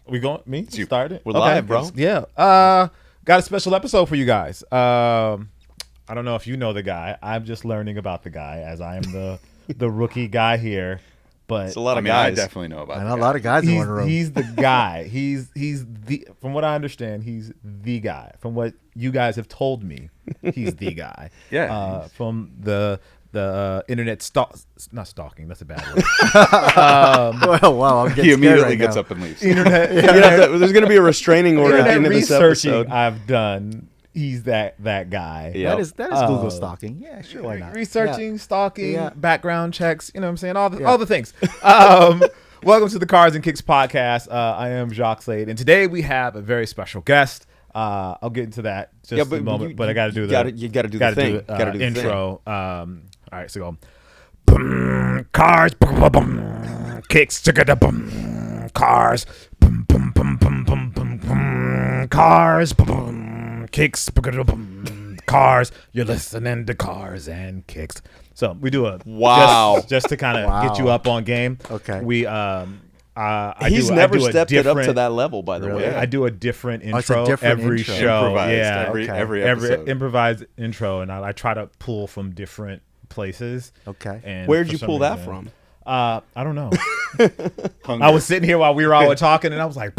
We going? Me? You started? We're live, bro. Yeah. Got a special episode for you guys. I don't know if you know the guy. I'm just learning about the guy as I am the rookie guy here. But It's a lot of I guys. definitely know about And that. a lot of guys in one room. He's the guy. He's the. From what I understand, he's the guy. From what you guys have told me, he's the guy. Yeah. From the internet not stalking. That's a bad word. Well, wow, I'm getting He scared immediately right gets now. up and leaves. Internet. There's going to be a restraining order at the Internet end of this researching episode. I've done. He's that guy. Yeah. That is Google stalking. Yeah, sure, why not? Researching, stalking, Yeah. background checks. You know what I'm saying? All the things. Welcome to the Cars and Kicks podcast. I am Jacques Slade, and today we have a very special guest. I'll get into that just in a moment, but I got to do you the gotta do the thing. Gotta do the intro. All right, so go. Boom, cars, boom, boom, boom, kicks, chicka, boom, cars, boom, boom, boom, boom, boom, boom, boom, cars, boom, boom, kicks, boom, cars. You're listening to Cars and Kicks. So we do a Wow. just to kind of get you up on game. Okay. We He's never stepped it up to that level, by the Really? way. Yeah. I do a different Oh, it's a intro different every intro. show. Improvised Yeah, every Okay. every episode. improvised intro, and I try to pull from different places. Okay. And Where'd for you some pull that reason- from? I don't know. Hunger. I was sitting here while we were all talking, and I was like,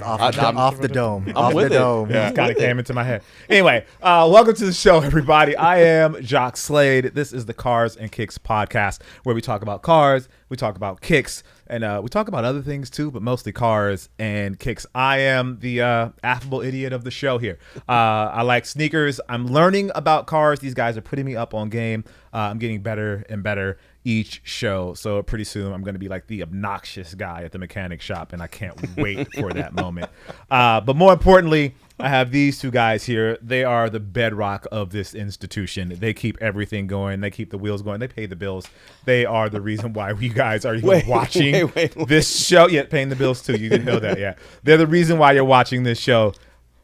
Off the dome. Off with the it. dome. it kind of came into my head. Anyway, welcome to the show, everybody. I am Jacques Slade. This is the Cars and Kicks podcast, where we talk about cars, we talk about kicks, and we talk about other things too, but mostly cars and kicks. I am the affable idiot of the show here. I like sneakers. I'm learning about cars. These guys are putting me up on game. I'm getting better and better each show. So pretty soon I'm going to be like the obnoxious guy at the mechanic shop, and I can't wait for that moment. But more importantly, I have these two guys here. They are the bedrock of this institution. They keep everything going. They keep the wheels going. They pay the bills. They are the reason why we guys are even watching wait. this show. Yeah, paying the bills too. You didn't know that, yeah. They're the reason why you're watching this show.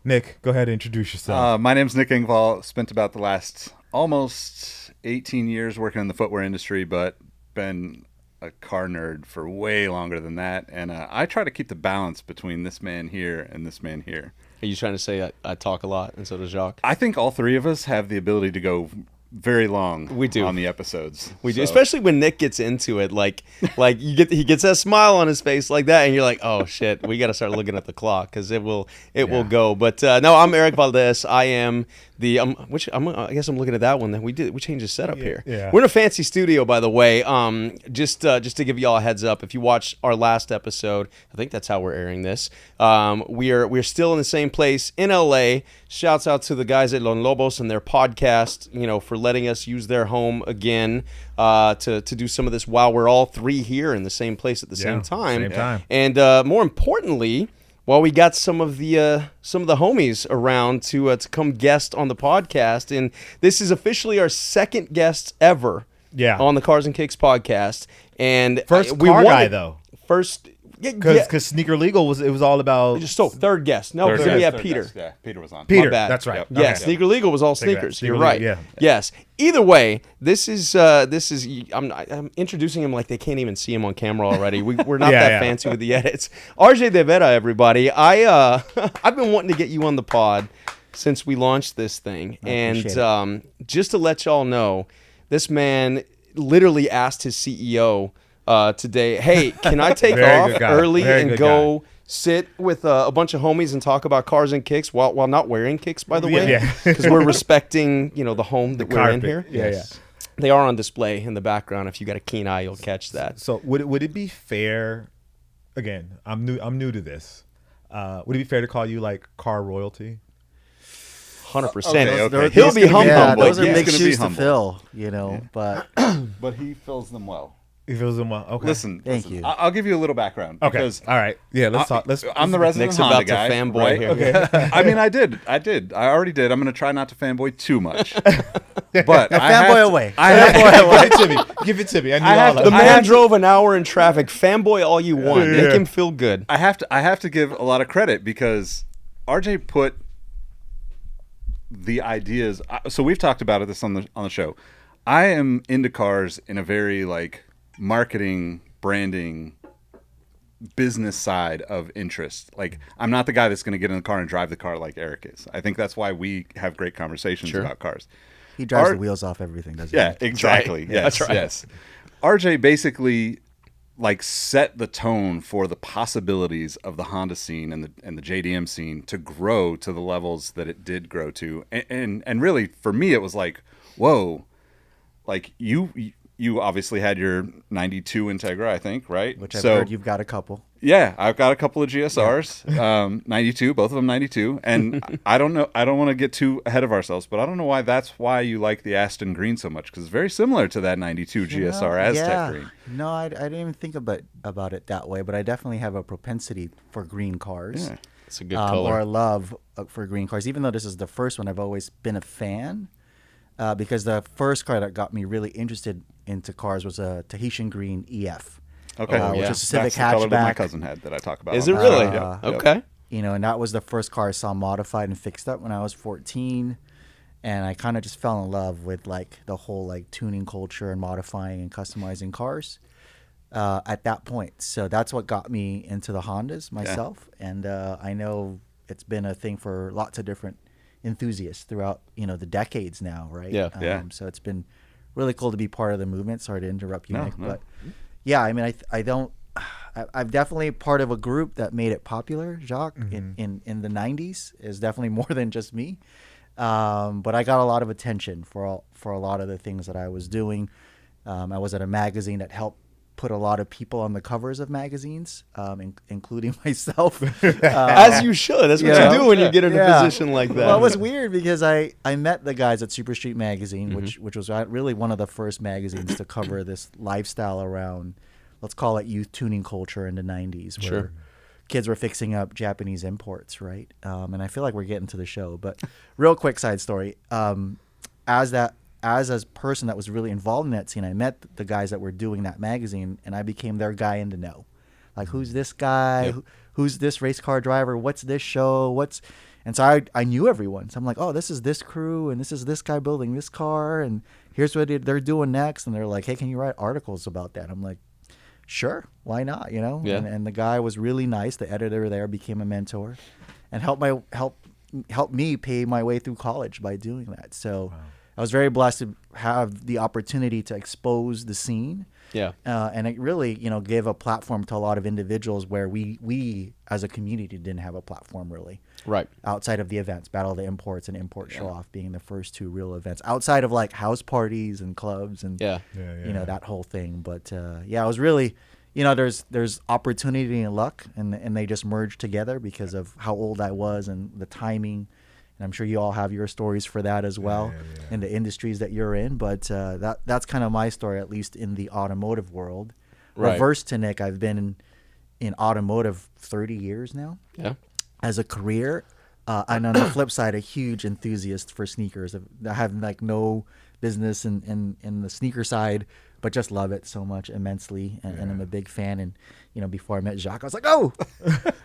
Nick, go ahead and introduce yourself. My name's Nick Engvall. Spent about the last almost 18 years working in the footwear industry, but been a car nerd for way longer than that. And I try to keep the balance between this man here and this man here. Are you trying to say I talk a lot, and so does Jacques? I think all three of us have the ability to go very long. We do. On the episodes. We do, So- especially when Nick gets into it. Like he gets that smile on his face like that, and you're like, oh shit, we got to start looking at the clock because it will go. But no, I'm Erik Valdez. I am the I guess I'm looking at that one. That we changed the setup here. Yeah. We're in a fancy studio, by the way. Just to give you all a heads up, if you watch our last episode, I think that's how we're airing this. We're still in the same place in LA. Shouts out to the guys at Lon Lobos and their podcast, for letting us use their home again to do some of this while we're all three here in the same place at the same time. Same time. And more importantly, while we got some of the homies around to come guest on the podcast, and this is officially our second guest ever on the Cars and Kicks podcast. And First car guy, though. First. Because Sneaker Legal was all about third guest. No, because we had Peter. Guest. Yeah, Peter was on. Peter. My bad. That's right. Yep. Yeah, Okay. Sneaker Legal was all Take that. sneakers. Sneaker You're Legal, right. yeah. Yes. Either way, this is I'm introducing him like they can't even see him on camera already. We're not that fancy with the edits. RJ de Vera, everybody. I've been wanting to get you on the pod since we launched this thing, and just to let y'all know, this man literally asked his CEO today, hey, can I take off early and go sit with a bunch of homies and talk about cars and kicks while not wearing kicks, by the way, because we're respecting the home that we're in here. Yes. They are on display in the background. If you got a keen eye, you'll catch that. So would it be fair? Again, I'm new to this. Would it be fair to call you like car royalty? 100%. Okay. He'll be humble. Yeah, but those are he's big gonna be shoes to humble. fill, but But he fills them well. He feels them well. Okay. Listen, Thank you. I'll give you a little background. Okay. Because All right. Yeah. Let's talk. I'm the resident Nick's Honda about to guy, fanboy right? here. Okay. I mean, I did. I already did. I'm going to try not to fanboy too much. But fanboy away. Give it to me. I need I have all to- The of it. man drove an hour in traffic. Fanboy all you want. Make him feel good. I have to give a lot of credit because RJ put the ideas. So we've talked about this on the show. I am into cars in a very like marketing, branding business side of interest. Like, I'm not the guy that's going to get in the car and drive the car like Erik is. I think that's why we have great conversations about cars. He drives the wheels off everything, doesn't he? Yeah, exactly. Right. Yes, That's right. yes. RJ basically like set the tone for the possibilities of the Honda scene and the JDM scene to grow to the levels that it did grow to. And really, for me, it was like, whoa, like you obviously had your 92 Integra, I think, right? Which I've heard you've got a couple. Yeah, I've got a couple of GSRs, 92, both of them 92. And I don't want to get too ahead of ourselves, but I don't know why that's why you like the Aston Green so much, because it's very similar to that 92 GSR Aztec Green. No, I didn't even think about it that way, but I definitely have a propensity for green cars. Yeah. It's a good color. Or a love for green cars. Even though this is the first one, I've always been a fan, because the first car that got me really interested into cars was a Tahitian Green EF. Okay, which is a Civic That's the color that my hatchback. cousin had that I talk about. Is it really? Yeah. Okay. You know, and that was the first car I saw modified and fixed up when I was 14. And I kind of just fell in love with like the whole like tuning culture and modifying and customizing cars at that point. So that's what got me into the Hondas myself. Yeah. And I know it's been a thing for lots of different enthusiasts throughout, you know, the decades now, right? Yeah. So it's been really cool to be part of the movement. Sorry to interrupt you, Nick, No. but yeah, I mean, I'm definitely part of a group that made it popular, Jacques, in the 90s. Is definitely more than just me. But I got a lot of attention for a lot of the things that I was doing. I was at a magazine that helped put a lot of people on the covers of magazines, including myself. As you should. That's what you do when you get in a position like that. Well, it was weird because I met the guys at Super Street Magazine, which was really one of the first magazines to cover this lifestyle around, let's call it youth tuning culture in the 90s, where kids were fixing up Japanese imports, right? And I feel like we're getting to the show, but real quick side story. As a person that was really involved in that scene, I met the guys that were doing that magazine, and I became their guy in the know. Like, who's this guy? Who's this race car driver? What's this show? And so I knew everyone. So I'm like, oh, this is this crew, and this is this guy building this car, and here's what they're doing next. And they're like, hey, can you write articles about that? I'm like, sure, why not? You know. Yeah. And the guy was really nice. The editor there became a mentor, and helped me pay my way through college by doing that. So. Wow. I was very blessed to have the opportunity to expose the scene. Yeah. And it really, you know, gave a platform to a lot of individuals where we as a community didn't have a platform really. Right. Outside of the events, Battle of the Imports and Import Show Off being the first two real events. Outside of like house parties and clubs and you know, that whole thing. But it was really, you know, there's opportunity and luck, and they just merged together because of how old I was and the timing. And I'm sure you all have your stories for that as well in the industries that you're in. But that's kind of my story, at least in the automotive world. Right. Reverse to Nick, I've been in automotive 30 years now as a career. And on the flip side, a huge enthusiast for sneakers. I have like no business in the sneaker side, but just love it so much immensely. And I'm a big fan. And, you know, before I met Jacques, I was like, oh,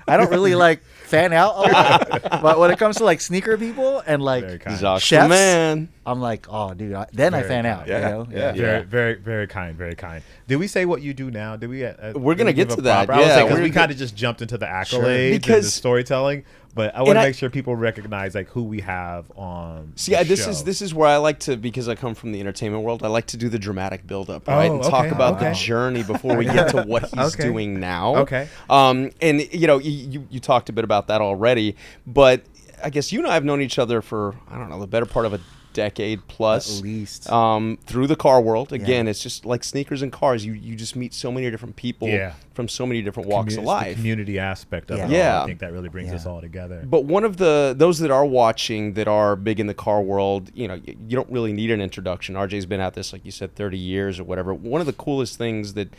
I don't really like fan out a lot. But when it comes to like sneaker people and like chefs, man. I'm like, oh, dude, I fan out. Yeah. You know? Very, very, very kind, very kind. Did we say what you do now? Did we? We're gonna get to that. I was saying, because we kind of just jumped into the accolades and the storytelling. But I want to make sure people recognize like who we have on. See, this is where I like to, because I come from the entertainment world, I like to do the dramatic build-up, right, and talk about the journey before we get to what he's doing now. Okay. And you know, you talked a bit about that already, but I guess you and I have known each other for, I don't know, the better part of a decade plus, at least, through the car world. Again, it's just like sneakers and cars. You just meet so many different people from so many different walks of life. The community aspect of it. I think that really brings us all together. But one of those that are watching that are big in the car world, you know, you don't really need an introduction. RJ's been at this, like you said, 30 years or whatever. One of the coolest things that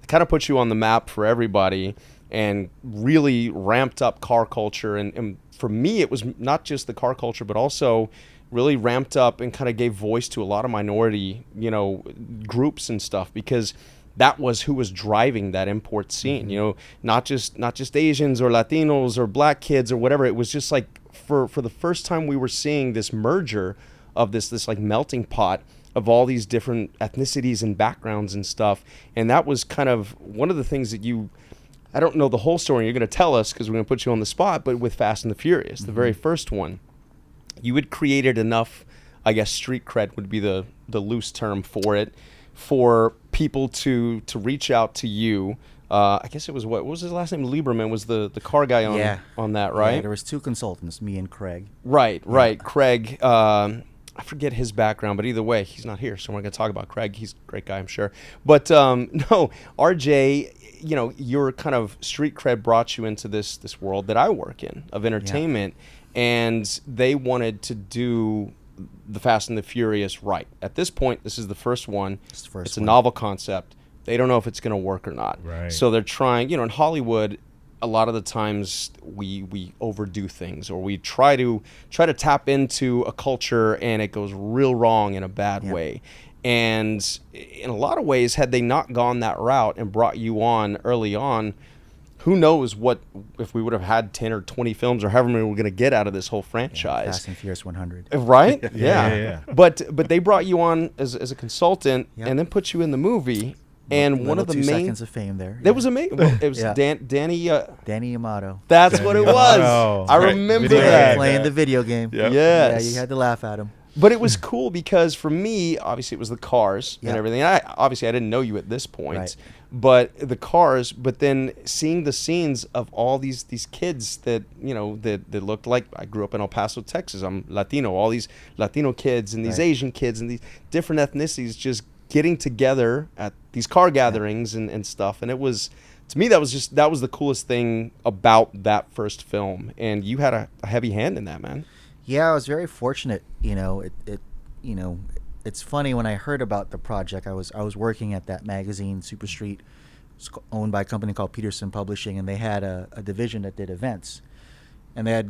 kind of puts you on the map for everybody and really ramped up car culture. And for me, it was not just the car culture, but also really ramped up and kind of gave voice to a lot of minority, you know, groups and stuff, because that was who was driving that import scene. You know, not just Asians or Latinos or black kids or whatever. It was just like for the first time we were seeing this merger of this like melting pot of all these different ethnicities and backgrounds and stuff. And that was kind of one of the things that I don't know the whole story. You're going to tell us because we're going to put you on the spot. But with Fast and the Furious, the very first one, you had created enough, I guess street cred would be the loose term for it, for people to reach out to you. I guess it was what was his last name? Lieberman was the car guy on that, right? Yeah, there was 2 consultants, me and Craig. Right. Craig, I forget his background, but either way, he's not here, so we're not going to talk about Craig. He's a great guy, I'm sure. But no, RJ, you know, your kind of street cred brought you into this world that I work in of entertainment, and they wanted to do the Fast and the Furious right. At this point, this is the first one. It's a novel concept. They don't know if it's going to work or not. Right. So they're trying, you know, in Hollywood, a lot of the times we overdo things, or we try to tap into a culture and it goes real wrong in a bad way. And in a lot of ways, had they not gone that route and brought you on early on, who knows what if we would have had 10 or 20 films or however many we're going to get out of this whole franchise. Fast and Furious 100. Right? Yeah. But they brought you on as a consultant and then put you in the movie. And one of the 2 main seconds of fame there. That was amazing. Well, it was Danny. Danny Amato. That's what it was. I remember that. Playing the video game. Yes. Yeah, you had to laugh at him. But it was cool because for me, obviously, it was the cars and everything. I didn't know you at this point, but the cars. But then seeing the scenes of all these kids that that looked like I grew up in El Paso, Texas. I'm Latino. All these Latino kids and these Asian kids and these different ethnicities just getting together at these car gatherings and stuff. And it was, to me, that was the coolest thing about that first film. And you had a heavy hand in that, man. Yeah, I was very fortunate. It's funny, when I heard about the project, I was working at that magazine, Super Street. It's owned by a company called Peterson Publishing, and they had a division that did events. And they had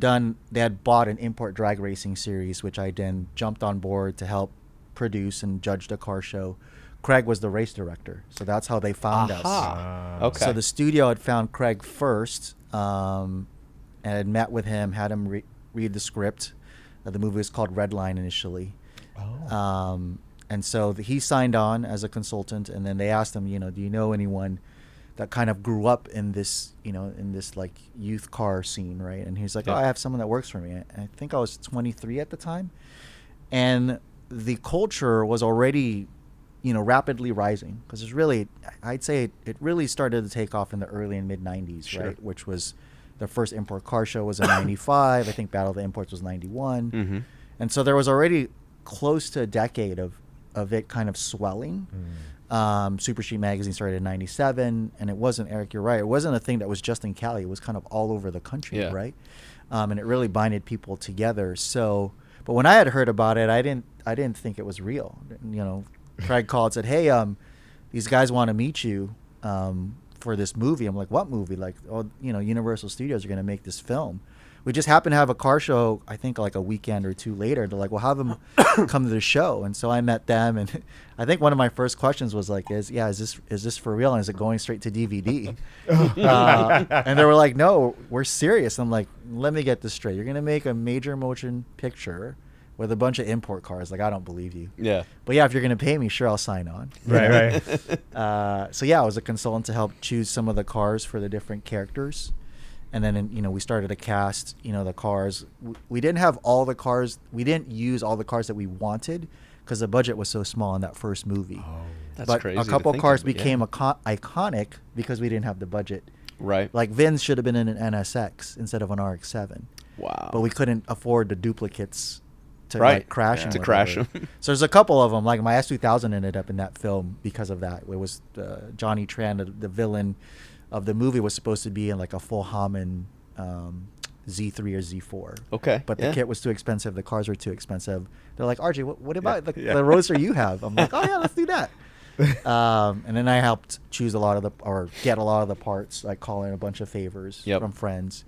bought an import drag racing series, which I then jumped on board to help produce and judge the car show. Craig was the race director, so that's how they found us. Okay. So the studio had found Craig first, and had met with him, had him read the script. The movie was called Redline initially. And so he signed on as a consultant, and then they asked him, do you know anyone that kind of grew up in this, in this like youth car scene, right? And he's like, I have someone that works for me. I think I was 23 at the time. And the culture was already, rapidly rising, because it's really, I'd say it really started to take off in the early and mid 90s, right? Which was the first import car show was in 95. I think Battle of the Imports was 91. Mm-hmm. And so there was already close to a decade of it kind of swelling. Super Street Magazine started in 97, and it wasn't, Eric, you're right, it wasn't a thing that was just in Cali. It was kind of all over the country, right? And it really binded people together. So, but when I had heard about it, I didn't think it was real. Craig called and said, hey, these guys want to meet you for this movie. I'm like, what movie? Like, Universal Studios are going to make this film. We just happened to have a car show, I think like a weekend or two later. They're like, well, have them come to the show. And so I met them, and I think one of my first questions was like, is this for real? And is it going straight to DVD? And they were like, no, we're serious. I'm like, let me get this straight. You're going to make a major motion picture with a bunch of import cars. Like, I don't believe you. Yeah. But yeah, if you're going to pay me, sure, I'll sign on. Right. So yeah, I was a consultant to help choose some of the cars for the different characters. And then, we started to cast, the cars. We didn't have all the cars. We didn't use all the cars that we wanted because the budget was so small in that first movie. Oh, that's but crazy. A couple cars became iconic because we didn't have the budget. Right. Like Vin's should have been in an NSX instead of an RX-7. Wow. But we couldn't afford the duplicates to crash them. To crash them. So there's a couple of them. Like my S2000 ended up in that film because of that. It was Johnny Tran, the villain of the movie, was supposed to be in like a full Hammond Z3 or Z4. Okay. But the kit was too expensive. The cars were too expensive. They're like, RJ, what about the Roadster you have? I'm like, oh yeah, let's do that. And then I helped choose get a lot of the parts, like call in a bunch of favors from friends.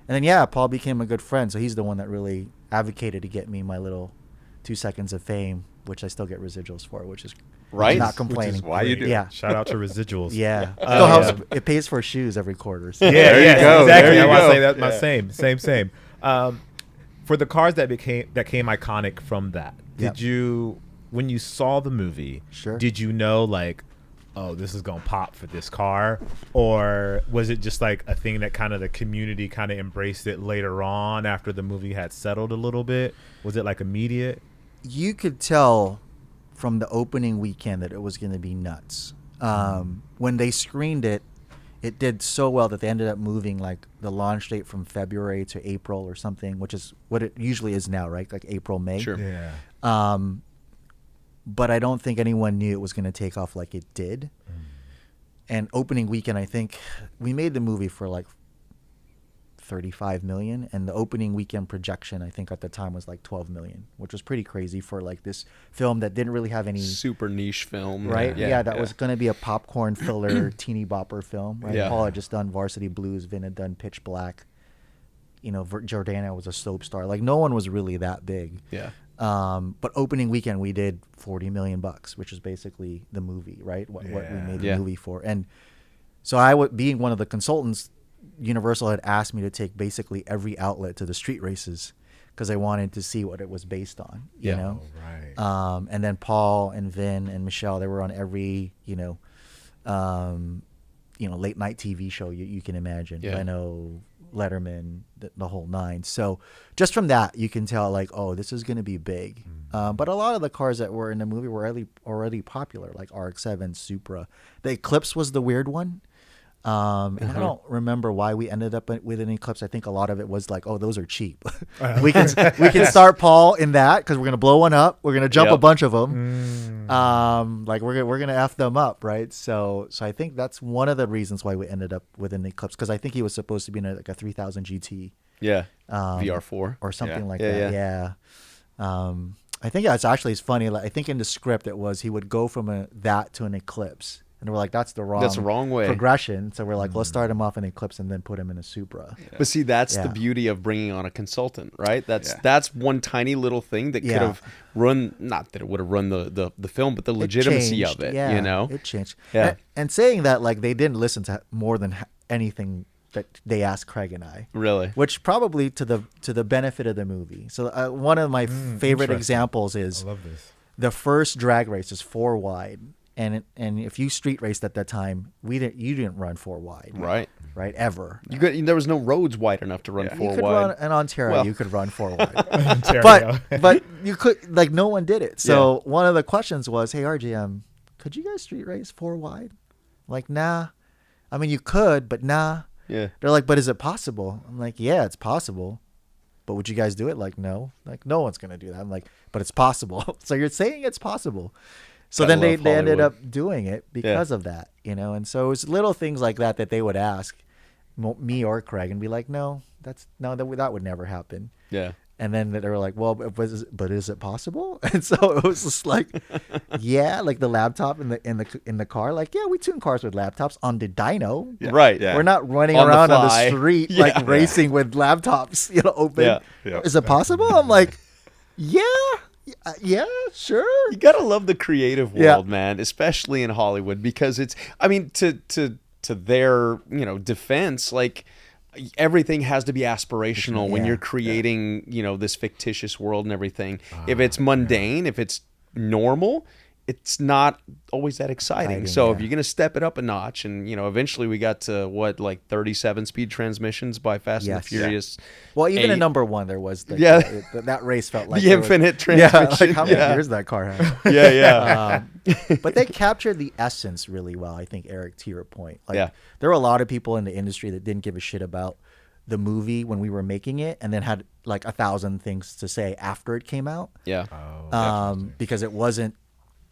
And then Paul became a good friend. So he's the one that really advocated to get me my little 2 seconds of fame, which I still get residuals for, which is not complaining. Which is why you do. Yeah. Shout out to residuals. Still helps. It pays for shoes every quarter. So. There you go. Exactly. There you I want to go. say that same. For the cars that came iconic from that, did you, when you saw the movie, Sure. did you know like oh, this is gonna pop for this car, or was it just like a thing that kind of the community kind of embraced it later on after the movie had settled a little bit? Was it like immediate? You could tell from the opening weekend that it was going to be nuts. When they screened it, it did so well that they ended up moving like the launch date from February to April or something, which is what it usually is now, right? Like April, May. Sure. Yeah. But I don't think anyone knew it was going to take off like it did. And opening weekend, I think we made the movie for like 35 million, and the opening weekend projection I think at the time was like 12 million, which was pretty crazy for like this film that didn't really have any super niche film, right? That was going to be a popcorn filler teeny bopper film, right? Yeah. Paul had just done Varsity Blues, Vin had done Pitch Black, Jordana was a soap star, like no one was really that big. But opening weekend we did $40 million, which is basically the movie, right? What we made the movie for. And so being one of the consultants, Universal had asked me to take basically every outlet to the street races because I wanted to see what it was based on, you know? Right. And then Paul and Vin and Michelle, they were on every, late night TV show you can imagine. Leno, Letterman, the whole nine. So just from that, you can tell like, oh, this is going to be big. But a lot of the cars that were in the movie were already popular, like RX-7, Supra. The Eclipse was the weird one. And I don't remember why we ended up with an Eclipse. I think a lot of it was like, oh, those are cheap. we can start Paul in that because we're gonna blow one up. We're gonna jump a bunch of them. Like we're gonna F them up, right? So I think that's one of the reasons why we ended up with an Eclipse, because I think he was supposed to be in like a 3000 GT. VR4 or something like that. Yeah. I think it's funny. Like, I think in the script it was he would go from that to an Eclipse. And we're like, that's the wrong way progression. So we're like, let's start him off in Eclipse and then put him in a Supra. But see, that's the beauty of bringing on a consultant, right? That's one tiny little thing that could have run, not that it would have run the film, but the legitimacy of it, It changed. And saying that, like, they didn't listen to more than anything that they asked Craig and I. Really? Which probably to the benefit of the movie. So one of my favorite examples is I love this. The first drag race is 4 wide. And if you street raced at that time, you didn't run 4 wide, right, ever. There was no roads wide enough to run 4 you could wide. Run, in Ontario, you could run 4 wide, but you could, like, no one did it. So one of the questions was, hey RGM, could you guys street race 4 wide? Like, nah. I mean, you could, but nah. Yeah. They're like, but is it possible? I'm like, yeah, it's possible. But would you guys do it? Like, no. Like, no one's gonna do that. I'm like, but it's possible. So you're saying it's possible. So then they ended up doing it because of that, and so it was little things like that they would ask me or Craig and be like, that would never happen. Yeah. And then they were like, well, but is it possible? And so it was just like, like the laptop in the car, like, we tune cars with laptops on the dyno. Yeah. Right. Yeah. We're not running around on the street racing with laptops, open. Yeah. Yeah. Is it possible? I'm like, yeah, sure. You gotta love the creative world, man, especially in Hollywood, because it's, I mean, to their defense, like, everything has to be aspirational when you're creating this fictitious world and everything. If it's mundane, if it's normal, it's not always that exciting. So if you're gonna step it up a notch, and eventually we got to 37-speed transmissions by Fast and the Furious. Well, even 8. in number 1, there was that race felt like the infinite transmission. Like, how many years that car had? But they captured the essence really well, I think, Eric, to your point. Like, there were a lot of people in the industry that didn't give a shit about the movie when we were making it, and then had like 1,000 things to say after it came out. Because it wasn't.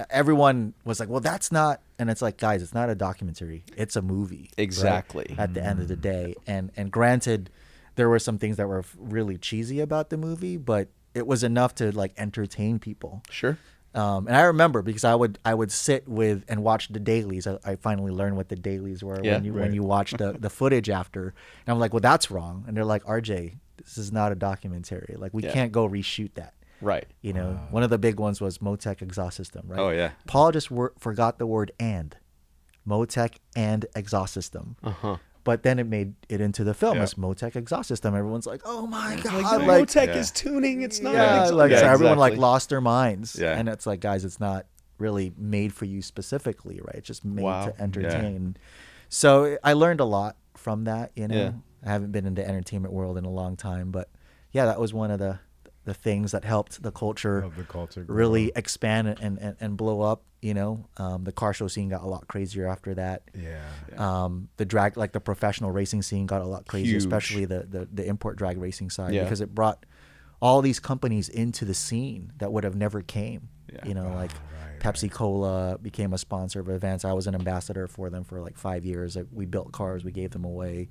Everyone was like, well, that's not, and it's like, guys, it's not a documentary, it's a movie. Exactly. Right? At the end of the day. And granted, there were some things that were really cheesy about the movie, but it was enough to like entertain people. Sure. And I remember, because I would sit with and watch the dailies. I finally learned what the dailies were when you watch the footage after. And I'm like, well, that's wrong. And they're like, RJ, this is not a documentary. Like, we can't go reshoot that. Right. One of the big ones was Motec exhaust system, right? Oh, yeah. Paul just forgot the word and. Motec and exhaust system. But then it made it into the film as Motec exhaust system. Everyone's like, oh my God. Motec is tuning. It's not an exhaust. So everyone like lost their minds. Yeah. And it's like, guys, it's not really made for you specifically, right? It's just made Wow. to entertain. So I learned a lot from that, you know. Yeah. I haven't been in the entertainment world in a long time, but yeah, that was one of the things that helped the culture, really expand and blow up, you know. The car show scene got a lot crazier after that. The drag, like the professional racing scene, got a lot crazier, especially the import drag racing side, because it brought all these companies into the scene that would have never came. You know, like Pepsi Cola became a sponsor of events. I was an ambassador for them for like 5 years. We built cars, we gave them away.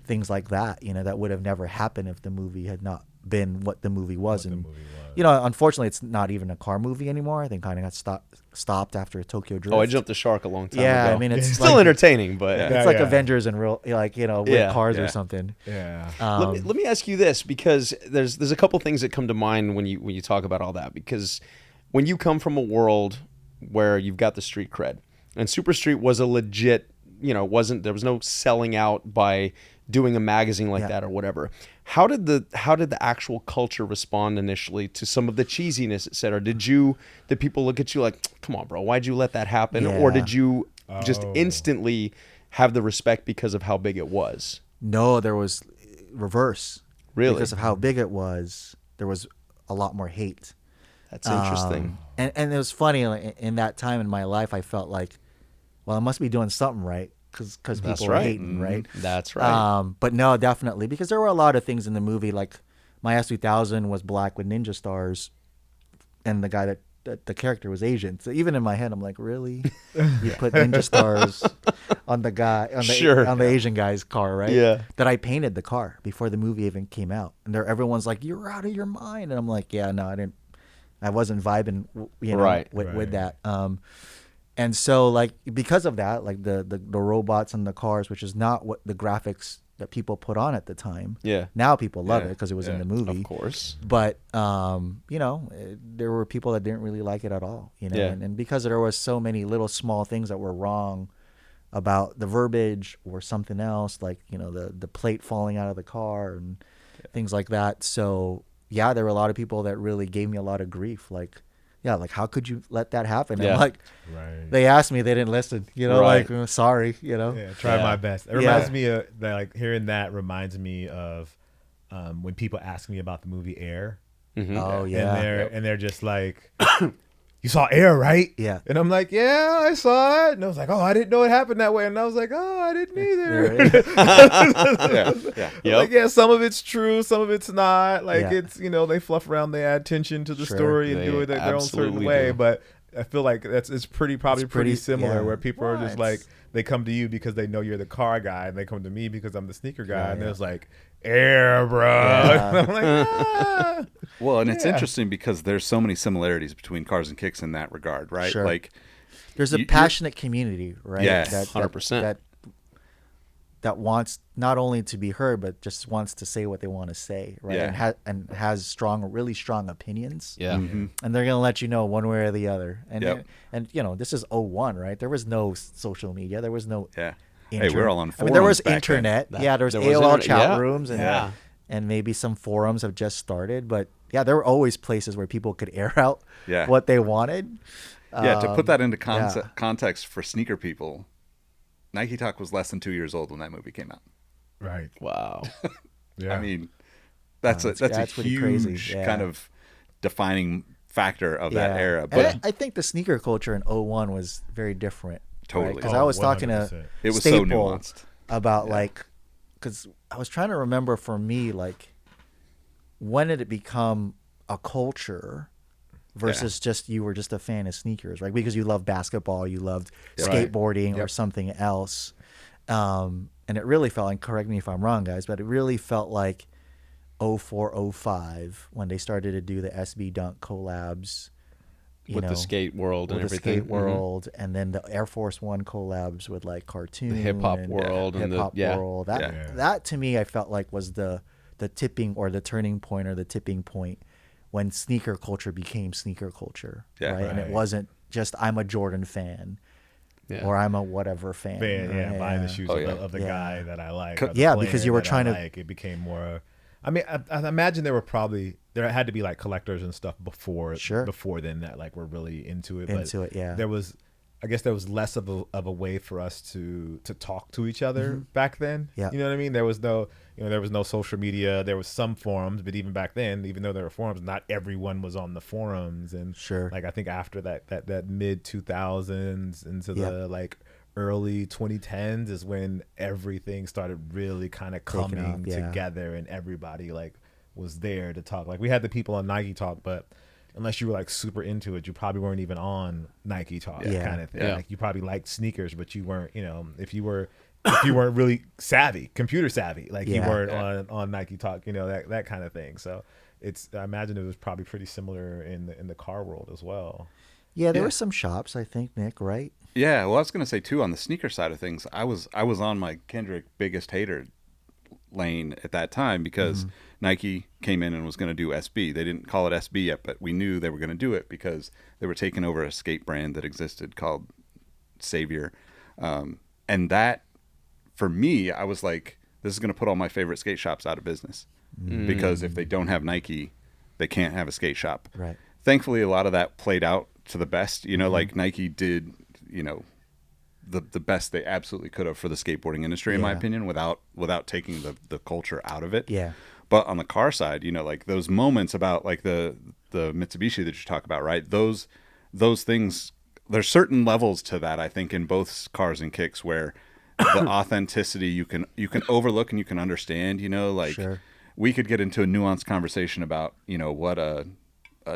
Things like that, you know, that would have never happened if the movie had not been what the movie was. You know, unfortunately, it's not even a car movie anymore. I think kind of got stopped after Tokyo Drift. Oh, I jumped the shark a long time ago. Yeah, I mean, it's still like, entertaining, but it's like Avengers in real, like, you know, with cars or something. Let me ask you this, because there's a couple things that come to mind when you talk about all that, because when you come from a world where you've got the street cred, and Super Street was a legit, you know, there was no selling out by doing a magazine like that or whatever. How did the actual culture respond initially to some of the cheesiness, etc.? Did people look at you like, come on, bro, why'd you let that happen? Or did you just instantly have the respect because of how big it was? No, there was reverse. Really? Because of how big it was, there was a lot more hate. That's interesting. And it was funny, like, in that time in my life, I felt like, well, I must be doing something right, because people were hating, right? That's right. But no, definitely, because there were a lot of things in the movie, like my S3000 was black with ninja stars, and the guy that the character was Asian. So even in my head, I'm like, really? You put ninja stars on the guy, on the Asian guy's car, right? Yeah. That I painted the car before the movie even came out, and everyone's like, you're out of your mind, and I'm like, yeah, no, I wasn't vibing, you know, with that. And so, like, because of that, like the robots and the cars, which is not what the graphics that people put on at the time. Now people love it because it was in the movie. Of course. But, you know, there were people that didn't really like it at all, you know. And because there was so many little small things that were wrong about the verbiage or something else, like, you know, the plate falling out of the car and things like that. So, yeah, there were a lot of people that really gave me a lot of grief. Like, like, how could you let that happen? And like, they asked me, they didn't listen, you know, like, sorry, you know. Try my best. It reminds me of that, like, hearing that reminds me of when people ask me about the movie Air. Oh, yeah. And they're just like, you saw Air, right? Yeah. And I'm like, yeah, I saw it. And I was like, oh, I didn't know it happened that way. And I was like, oh, I didn't either. Like, yeah, some of it's true, some of it's not. Like, it's, you know, they fluff around, they add tension to the story and do it their own certain way. But I feel like it's probably pretty similar, where people are just like, they come to you because they know you're the car guy, and they come to me because I'm the sneaker guy, and there's like, Air, bro. And I'm like, well, and it's interesting because there's so many similarities between Cars and Kicks in that regard, right? Sure. Like, there's a passionate community, right? Yes, 100%. That wants not only to be heard, but just wants to say what they want to say, right? And has really strong opinions. Mm-hmm. And they're gonna let you know one way or the other. And and you know, this is 01, right? There was no social media. There was no Hey, we're all on forums. I mean, there was back internet. then. There was AOL chat rooms, and maybe some forums have just started. But there were always places where people could air out what they wanted. To put that into context for sneaker people, Nike Talk was less than 2 years old when that movie came out. Right. Wow. I mean, that's a huge crazy. kind of defining factor of that era. But I think the sneaker culture in 01 was very different. Totally. Because I was talking to it was Staple so nuanced about like, because I was trying to remember for me, like, when did it become a culture versus just you were just a fan of sneakers, right? Because you loved basketball, you loved skateboarding or something else. And it really felt, and correct me if I'm wrong, guys, but it really felt like 04, 05 when they started to do the SB Dunk collabs. With the skate world and everything. The skate world, and then the Air Force One collabs with like Cartoon. The hip-hop world. And hip-hop world. That to me, I felt like was the tipping or the turning point or the tipping point when sneaker culture became sneaker culture. Right? And it wasn't just I'm a Jordan fan. Or I'm a whatever fan. Buying the shoes of the guy that I like. Because you were trying to... It became more... I mean, I imagine there were probably there had to be like collectors and stuff before then that like were really into it. Yeah. I guess there was less of a way for us to talk to each other back then. Yeah. You know what I mean? There was no social media. There was some forums, but even back then, even though there were forums, not everyone was on the forums. And like I think after that mid 2000s into the like early 2010s is when everything started really kind of coming together, and everybody like was there to talk. Like we had the people on Nike Talk, but unless you were like super into it, you probably weren't even on Nike Talk kind of thing. Yeah. Like you probably liked sneakers, but you weren't, if you weren't really savvy, computer savvy, like you weren't on Nike Talk, that kind of thing. So I imagine it was probably pretty similar in the car world as well. Yeah, there were some shops, I think, Nick, right? Yeah, well, I was going to say too, on the sneaker side of things, I was on my Kendrick biggest hater lane at that time because Nike came in and was going to do SB. They didn't call it SB yet, but we knew they were going to do it because they were taking over a skate brand that existed called Savior. And that, for me, I was like, this is going to put all my favorite skate shops out of business because if they don't have Nike, they can't have a skate shop. Right. Thankfully, a lot of that played out to the best. Like Nike did, the best they absolutely could have for the skateboarding industry, in my opinion, without taking the culture out of it. Yeah. But on the car side, like those moments about like the Mitsubishi that you talk about, right? Those things, there's certain levels to that, I think, in both cars and kicks where the authenticity you can overlook and you can understand, we could get into a nuanced conversation about, what a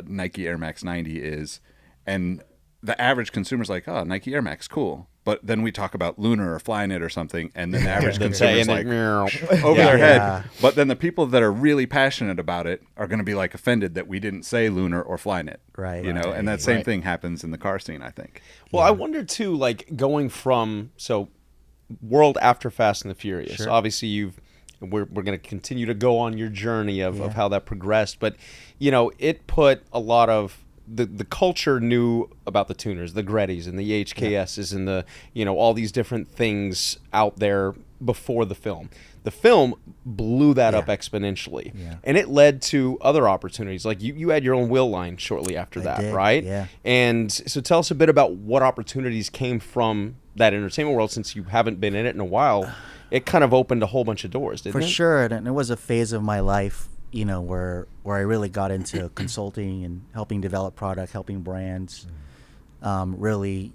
Nike Air Max 90 is. And the average consumer's like, oh, Nike Air Max, cool. But then we talk about Lunar or Flyknit or something, and then the average consumer's like over their head. But then the people that are really passionate about it are going to be like offended that we didn't say Lunar or Flyknit. Right. And that same thing happens in the car scene, I think. Well, I wonder too, like going from world after Fast and the Furious. Sure. Obviously, we're going to continue to go on your journey of how that progressed, but it put a lot of the culture knew about the tuners, the Grettis and the HKSs and the all these different things out there before the film. The film blew that up exponentially, and it led to other opportunities. Like you had your own wheel line shortly after that, right? Yeah. And so tell us a bit about what opportunities came from that entertainment world, since you haven't been in it in a while. It kind of opened a whole bunch of doors, didn't it? For sure, and it was a phase of my life, where I really got into consulting and helping develop product, helping brands, really,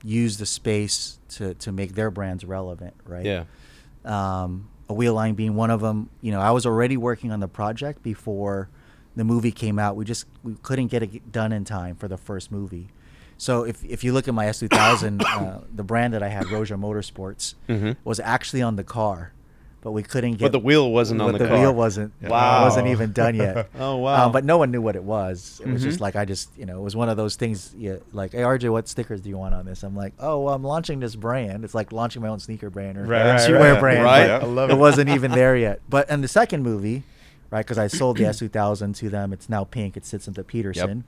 use the space to make their brands relevant, right? Yeah. A wheel line being one of them. I was already working on the project before the movie came out. We couldn't get it done in time for the first movie. So if you look at my S2000, the brand that I had, Roja Motorsports, was actually on the car, but we couldn't get. But the wheel wasn't on the car. The wheel wasn't. Wow. Wasn't even done yet. Oh wow! But no one knew what it was. It was just like it was one of those things. Like, hey RJ, what stickers do you want on this? I'm like, oh, well, I'm launching this brand. It's like launching my own sneaker brand or streetwear brand. Right. I love it. It wasn't even there yet. But in the second movie, right? Because I sold the S2000 to them. It's now pink. It sits in the Peterson.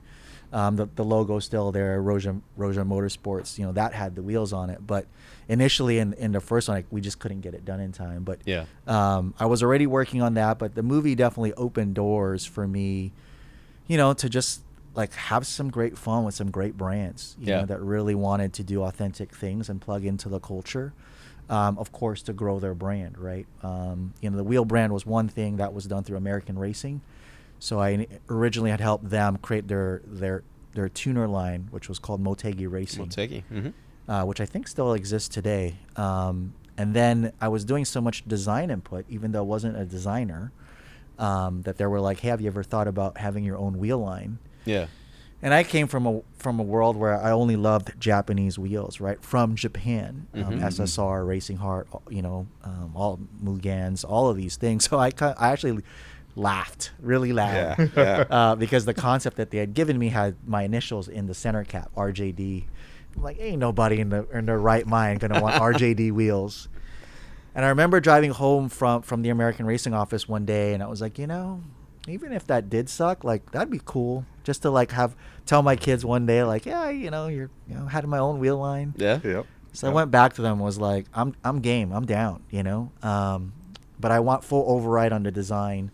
The logo's still there, Roja Motorsports. That had the wheels on it. But initially in the first one, we just couldn't get it done in time. But I was already working on that. But the movie definitely opened doors for me, to just like have some great fun with some great brands, you know, that really wanted to do authentic things and plug into the culture. Of course, to grow their brand, right? The wheel brand was one thing that was done through American Racing. So I originally had helped them create their tuner line, which was called Motegi Racing. Which I think still exists today. And then I was doing so much design input, even though I wasn't a designer, that they were like, hey, have you ever thought about having your own wheel line? Yeah. And I came from a world where I only loved Japanese wheels, right? From Japan, SSR, Racing Heart, all Mugans, all of these things. So I actually laughed really loud because the concept that they had given me had my initials in the center cap, RJD. I'm like, ain't nobody in their right mind gonna want RJD wheels. And I remember driving home from the American Racing office one day, and I was like, even if that did suck, like that'd be cool just to like tell my kids one day, like, you're had my own wheel line. So I went back to them and was like, I'm game, I'm down, but I want full override on the design.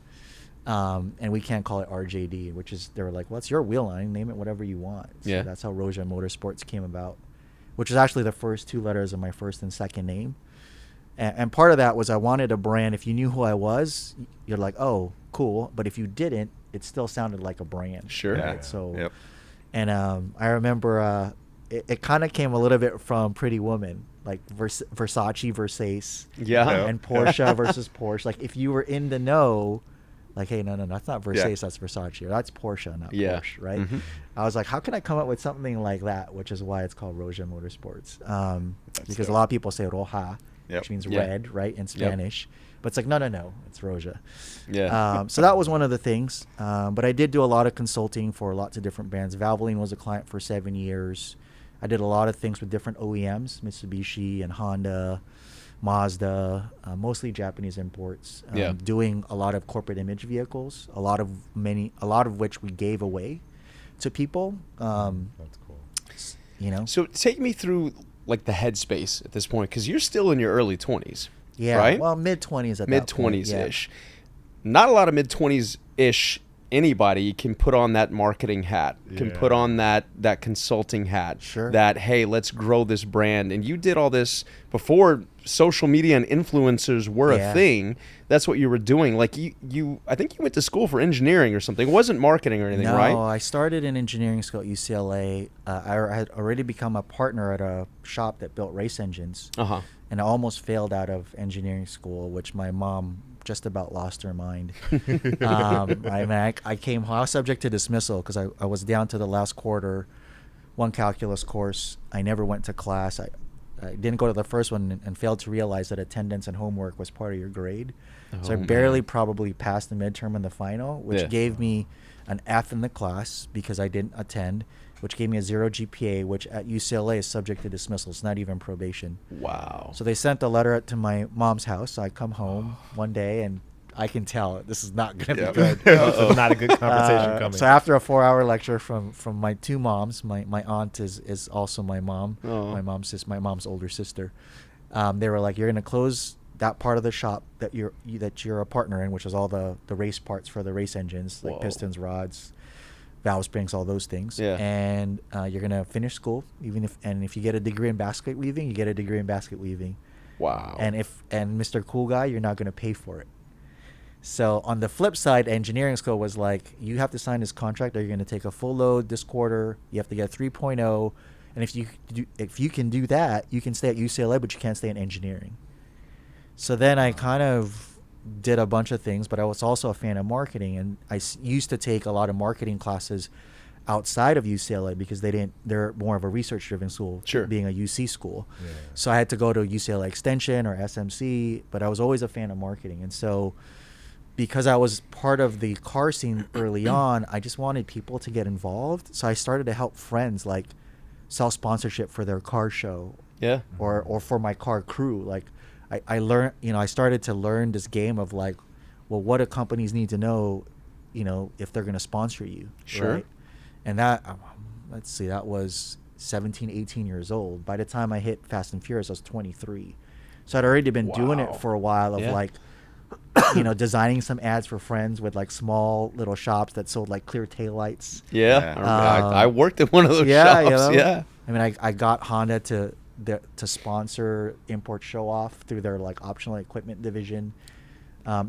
And we can't call it RJD, which is, they were like, well, it's your wheel line, name it whatever you want. So that's how Roja Motorsports came about, which is actually the first 2 letters of my first and second name. And part of that was I wanted a brand. If you knew who I was, you're like, oh, cool. But if you didn't, it still sounded like a brand. Sure. Right? Yeah. So, and I remember it kind of came a little bit from Pretty Woman, like Versace versus and Porsche versus Porsche. Like if you were in the know, like, hey, no, that's not Versace, that's Versace. Or that's Porsche, not Porsche, right? Mm-hmm. I was like, how can I come up with something like that, which is why it's called Roja Motorsports. Because a lot of people say Roja, which means red, right, in Spanish. But it's like, no, it's Roja. Yeah. So that was one of the things. But I did do a lot of consulting for lots of different brands. Valvoline was a client for 7 years. I did a lot of things with different OEMs, Mitsubishi and Honda, Mazda, mostly Japanese imports. Doing a lot of corporate image vehicles, a lot of which we gave away to people. That's cool. You know. So take me through like the headspace at this point, because you're still in your early 20s. Yeah, right? Well, mid-20s at mid-20s-ish. Not a lot of mid-20s-ish anybody can put on that marketing hat, can put on that consulting hat. Sure. That, hey, let's grow this brand. And you did all this before social media and influencers were a thing. That's what you were doing. Like you I think you went to school for engineering or something. It wasn't marketing or anything, right? No, I started in engineering school at UCLA. I had already become a partner at a shop that built race engines. And I almost failed out of engineering school, which my mom just about lost her mind. I came home. I was subject to dismissal because I was down to the last quarter, one calculus course. I never went to class. I didn't go to the first one and failed to realize that attendance and homework was part of your grade. So I barely probably passed the midterm and the final, which gave me an F in the class because I didn't attend, which gave me a 0 GPA, which at UCLA is subject to dismissal. It's not even probation. Wow. So they sent a letter to my mom's house. So I come home one day and I can tell this is not going to be good. This is not a good conversation coming. So after a 4-hour lecture from my 2 moms, my aunt is also my mom, my mom's older sister. They were like, you're going to close that part of the shop that you're a partner in, which is all the race parts for the race engines, like pistons, rods, valve springs, all those things. And you're gonna finish school, if you get a degree in basket weaving, you get a degree in basket weaving. Wow. And Mr. Cool Guy, you're not gonna pay for it. So on the flip side, engineering school was like, you have to sign this contract, or you're gonna take a full load this quarter. You have to get 3.0, and if you can do that, you can stay at UCLA, but you can't stay in engineering. So then I kind of did a bunch of things, but I was also a fan of marketing, and I used to take a lot of marketing classes outside of UCLA because they're more of a research-driven school, being a UC school. So I had to go to UCLA Extension or SMC, but I was always a fan of marketing. And so because I was part of the car scene early on, I just wanted people to get involved. So I started to help friends like sell sponsorship for their car show, or for my car crew. Like I learned, I started to learn this game of like, well, what do companies need to know, if they're going to sponsor you? Right? And that, that was 17, 18 years old. By the time I hit Fast and Furious, I was 23. So I'd already been doing it for a while of like, designing some ads for friends with like small little shops that sold like clear taillights. I worked at one of those shops. I mean, I got Honda to sponsor Import Show Off through their like optional equipment division.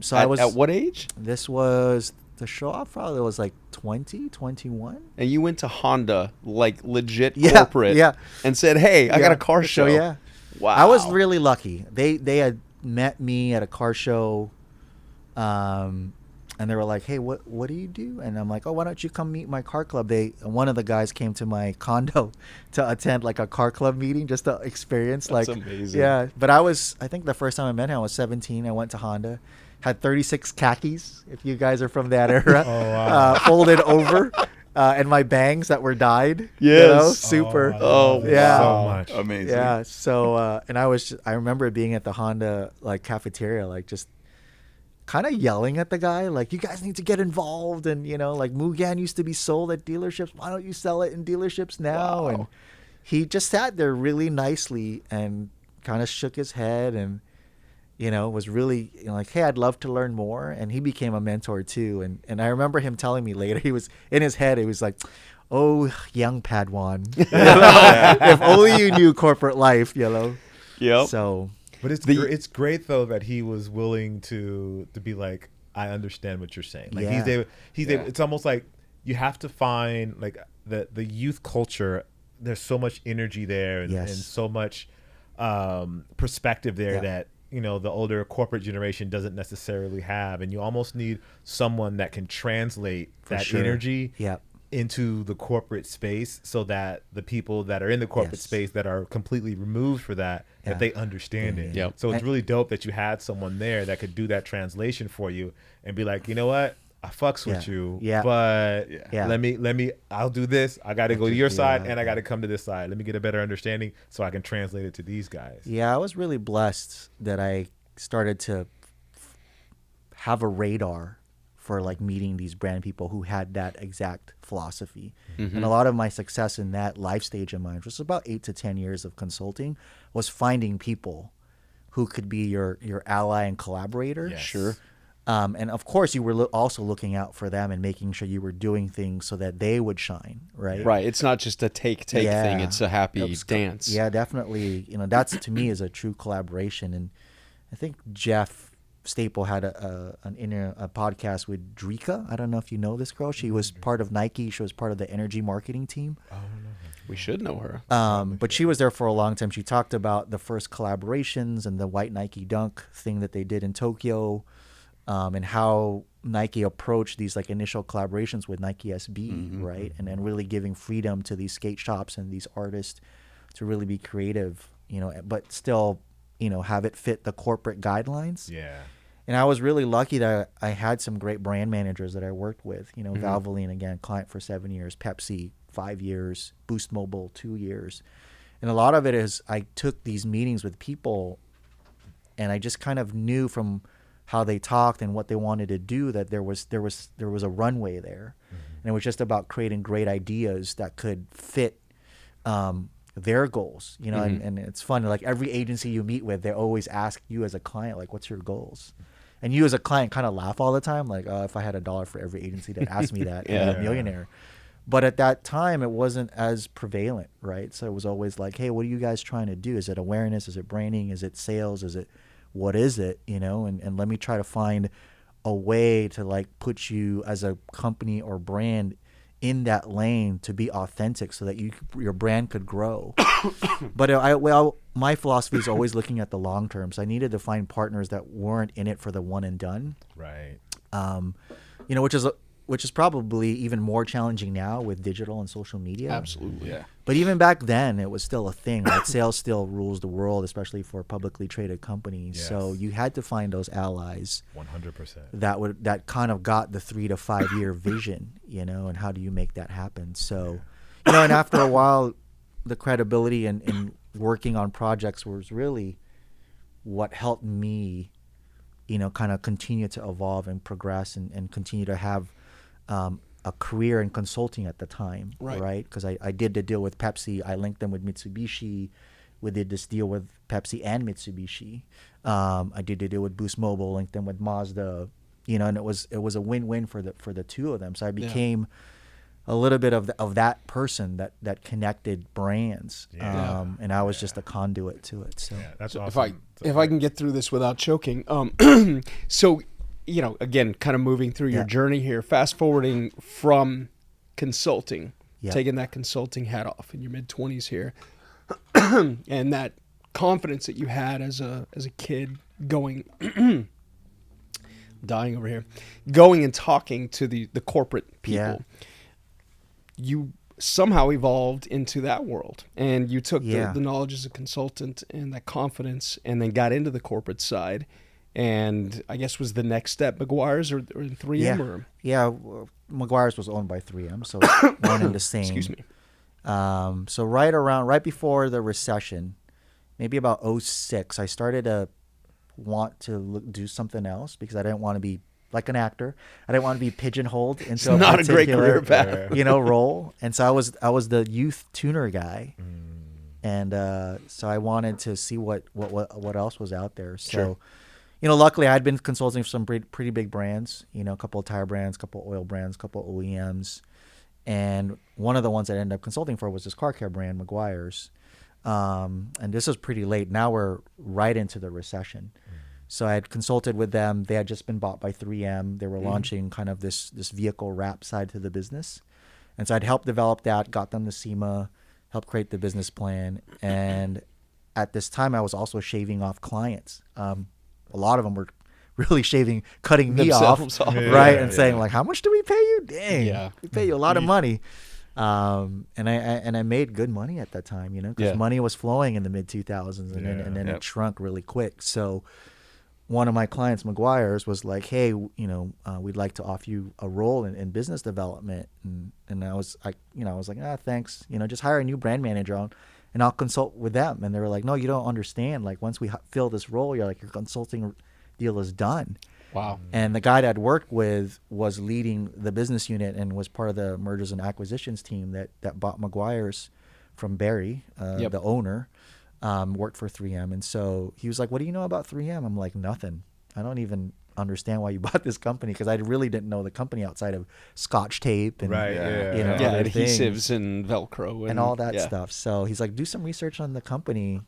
So I was at what age? This was the show off probably was like 20, 21. And you went to Honda, like legit corporate, and said, "Hey, I got a car show." Yeah, wow. I was really lucky. They had met me at a car show, and they were like, "Hey, what do you do?" And I'm like, "Oh, why don't you come meet my car club?" One of the guys came to my condo to attend like a car club meeting just to experience. That's amazing. Yeah, but I think the first time I met him, I was 17. I went to Honda, had 36 khakis, if you guys are from that era, folded over, and my bangs that were dyed. Super. So much. Amazing. Yeah. So and I remember being at the Honda like cafeteria, like just kind of yelling at the guy, like, you guys need to get involved. And, like Mugen used to be sold at dealerships. Why don't you sell it in dealerships now? Wow. And he just sat there really nicely and kind of shook his head. And, was really like, hey, I'd love to learn more. And he became a mentor too. And I remember him telling me later, he was in his head, he was like, oh, young Padawan, if only you knew corporate life, Yep. So, but it's great though that he was willing to be like, I understand what you're saying. Like he's able, it's almost like you have to find like the youth culture. There's so much energy there and so much perspective there that the older corporate generation doesn't necessarily have, and you almost need someone that can translate that energy into the corporate space, so that the people that are in the corporate space that are completely removed for that they understand it. Yep. So it's really dope that you had someone there that could do that translation for you and be like, you know what, I fucks with you, but let me, I'll do this. I got to go to your side and I got to come to this side. Let me get a better understanding so I can translate it to these guys. Yeah, I was really blessed that I started to have a radar for like meeting these brand people who had that exact philosophy. Mm-hmm. And a lot of my success in that life stage of mine, which was about 8 to 10 years of consulting, was finding people who could be your ally and collaborator. Yes. Sure. And of course, you were also looking out for them and making sure you were doing things so that they would shine, right? Right. It's not just a take thing. It's a happy dance. Yeah, definitely. That's to me is a true collaboration. And I think Jeff Staple had a podcast with Drika. I don't know if you know this girl. She was part of Nike. She was part of the energy marketing team. Oh, no. We should know her. But she was there for a long time. She talked about the first collaborations and the white Nike Dunk thing that they did in Tokyo. And how Nike approached these like initial collaborations with Nike SB, right? And then really giving freedom to these skate shops and these artists to really be creative, but still, have it fit the corporate guidelines. Yeah. And I was really lucky that I had some great brand managers that I worked with, Valvoline, again, client for 7 years, Pepsi, 5 years, Boost Mobile, 2 years. And a lot of it is I took these meetings with people and I just kind of knew from how they talked and what they wanted to do that there was a runway there. And it was just about creating great ideas that could fit their goals, and it's fun. Like every agency you meet with, they always ask you as a client, like, what's your goals? And you as a client kind of laugh all the time, like, if I had $1 for every agency that asked me that, I'd be a millionaire. But at that time, it wasn't as prevalent, right? So it was always like, hey, what are you guys trying to do? Is it awareness? Is it branding? Is it sales? What is it? And let me try to find a way to like put you as a company or brand in that lane to be authentic so that your brand could grow. But my philosophy is always looking at the long term. So I needed to find partners that weren't in it for the one and done. Right. Which is probably even more challenging now with digital and social media. Absolutely. Yeah. But even back then, it was still a thing. Like sales still rules the world, especially for publicly traded companies. Yes. So you had to find those allies. 100%. That kind of got the 3 to 5 year vision, and how do you make that happen? So, and after a while, the credibility and working on projects was really what helped me, kind of continue to evolve and progress and continue to have a career in consulting at the time, right? Because I did the deal with Pepsi. I linked them with Mitsubishi. We did this deal with Pepsi and Mitsubishi. I did the deal with Boost Mobile, linked them with Mazda, and it was a win-win for the two of them. So I became a little bit of that person that connected brands, and I was just a conduit to it. So that's awesome. If I can get through this without choking, so. Again, kind of moving through your journey here, fast forwarding from consulting, taking that consulting hat off in your mid-20s here, and that confidence that you had as a kid going, dying over here, going and talking to the corporate people, you somehow evolved into that world, and you took the knowledge as a consultant and that confidence, and then got into the corporate side. And I guess was the next step McGuire's or 3M? McGuire's was owned by 3M, so one and the same. Excuse me. So right before the recession, maybe about 2006, I started to want to do something else because I didn't want to be like an actor. I didn't want to be pigeonholed into not a great career path, role. And so I was the youth tuner guy, and so I wanted to see what else was out there. So. Sure. luckily I had been consulting for some pretty big brands, a couple of tire brands, a couple of oil brands, a couple of OEMs. And one of the ones I ended up consulting for was this car care brand, Meguiar's. And this was pretty late. Now we're right into the recession. So I had consulted with them. They had just been bought by 3M. They were launching kind of this vehicle wrap side to the business. And so I'd helped develop that, got them the SEMA, helped create the business plan. And at this time, I was also shaving off clients. A lot of them were really cutting me off, right? And saying like, how much do we pay you? Dang, we pay you a lot of money. And I made good money at that time, because money was flowing in the mid 2000s and then it shrunk really quick. So one of my clients, Meguiar's, was like, hey, we'd like to offer you a role in business development. And I was like, thanks, just hire a new brand manager on and I'll consult with them. And they were like, no, you don't understand. Like once we fill this role, your consulting deal is done. Wow. And the guy that I'd worked with was leading the business unit and was part of the mergers and acquisitions team that bought Meguiar's from Barry, the owner, worked for 3M. And so he was like, what do you know about 3M? I'm like, nothing. I don't even understand why you bought this company, because I really didn't know the company outside of Scotch tape and adhesives and Velcro and all that stuff. So he's like, do some research on the company,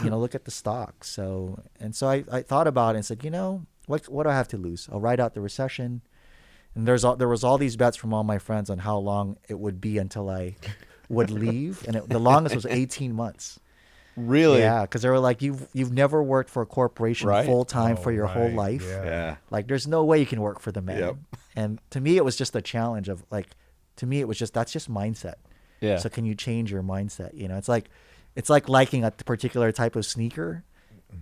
look at the stock. So I thought about it and said, what do I have to lose? I'll ride out the recession. And there was all these bets from all my friends on how long it would be until I would leave, and the longest was 18 months. Really? Yeah, because they were like, you've never worked for a corporation full time for your whole life. Yeah. Like, there's no way you can work for the man. Yep. And to me, it was just a challenge of that's just mindset. Yeah. So can you change your mindset? It's like liking a particular type of sneaker,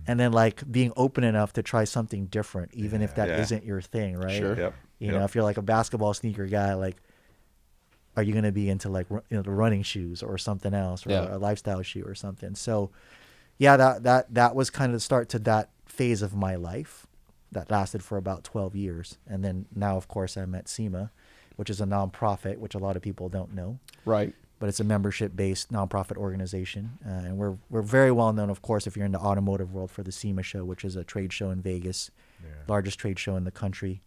and then like being open enough to try something different, even if that isn't your thing, right? Sure. Yep. If you're like a basketball sneaker guy, like, are you going to be into like the running shoes or something else, or a lifestyle shoe or something? So, that was kind of the start to that phase of my life that lasted for about 12 years. And then now, of course, I'm at SEMA, which is a nonprofit, which a lot of people don't know. Right. But it's a membership-based nonprofit organization, and we're very well known, of course, if you're in the automotive world, for the SEMA show, which is a trade show in Vegas, largest trade show in the country.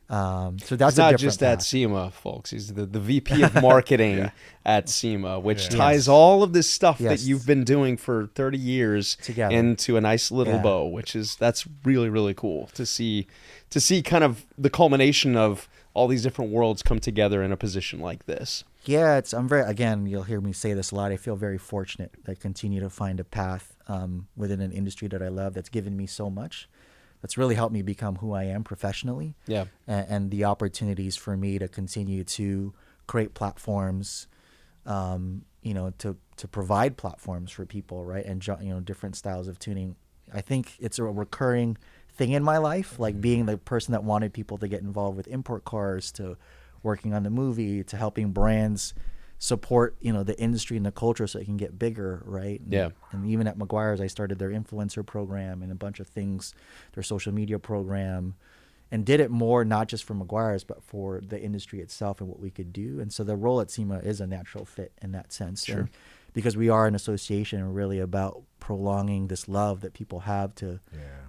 So that's He's not just at SEMA, folks. He's the VP of marketing at SEMA, which ties all of this stuff that you've been doing for 30 years together into a nice little bow, that's really, really cool to see kind of the culmination of all these different worlds come together in a position like this. Yeah, again, you'll hear me say this a lot. I feel very fortunate that I continue to find a path within an industry that I love, that's given me so much. That's really helped me become who I am professionally. Yeah. And the opportunities for me to continue to create platforms, to provide platforms for people, right? And, different styles of tuning. I think it's a recurring thing in my life, like being the person that wanted people to get involved with import cars, to working on the movie, to helping brands support, the industry and the culture so it can get bigger, right? And even at Meguiar's, I started their influencer program and a bunch of things, their social media program, and did it more not just for Meguiar's, but for the industry itself and what we could do. And so the role at SEMA is a natural fit in that sense. Sure. And because we are an association and really about prolonging this love that people have to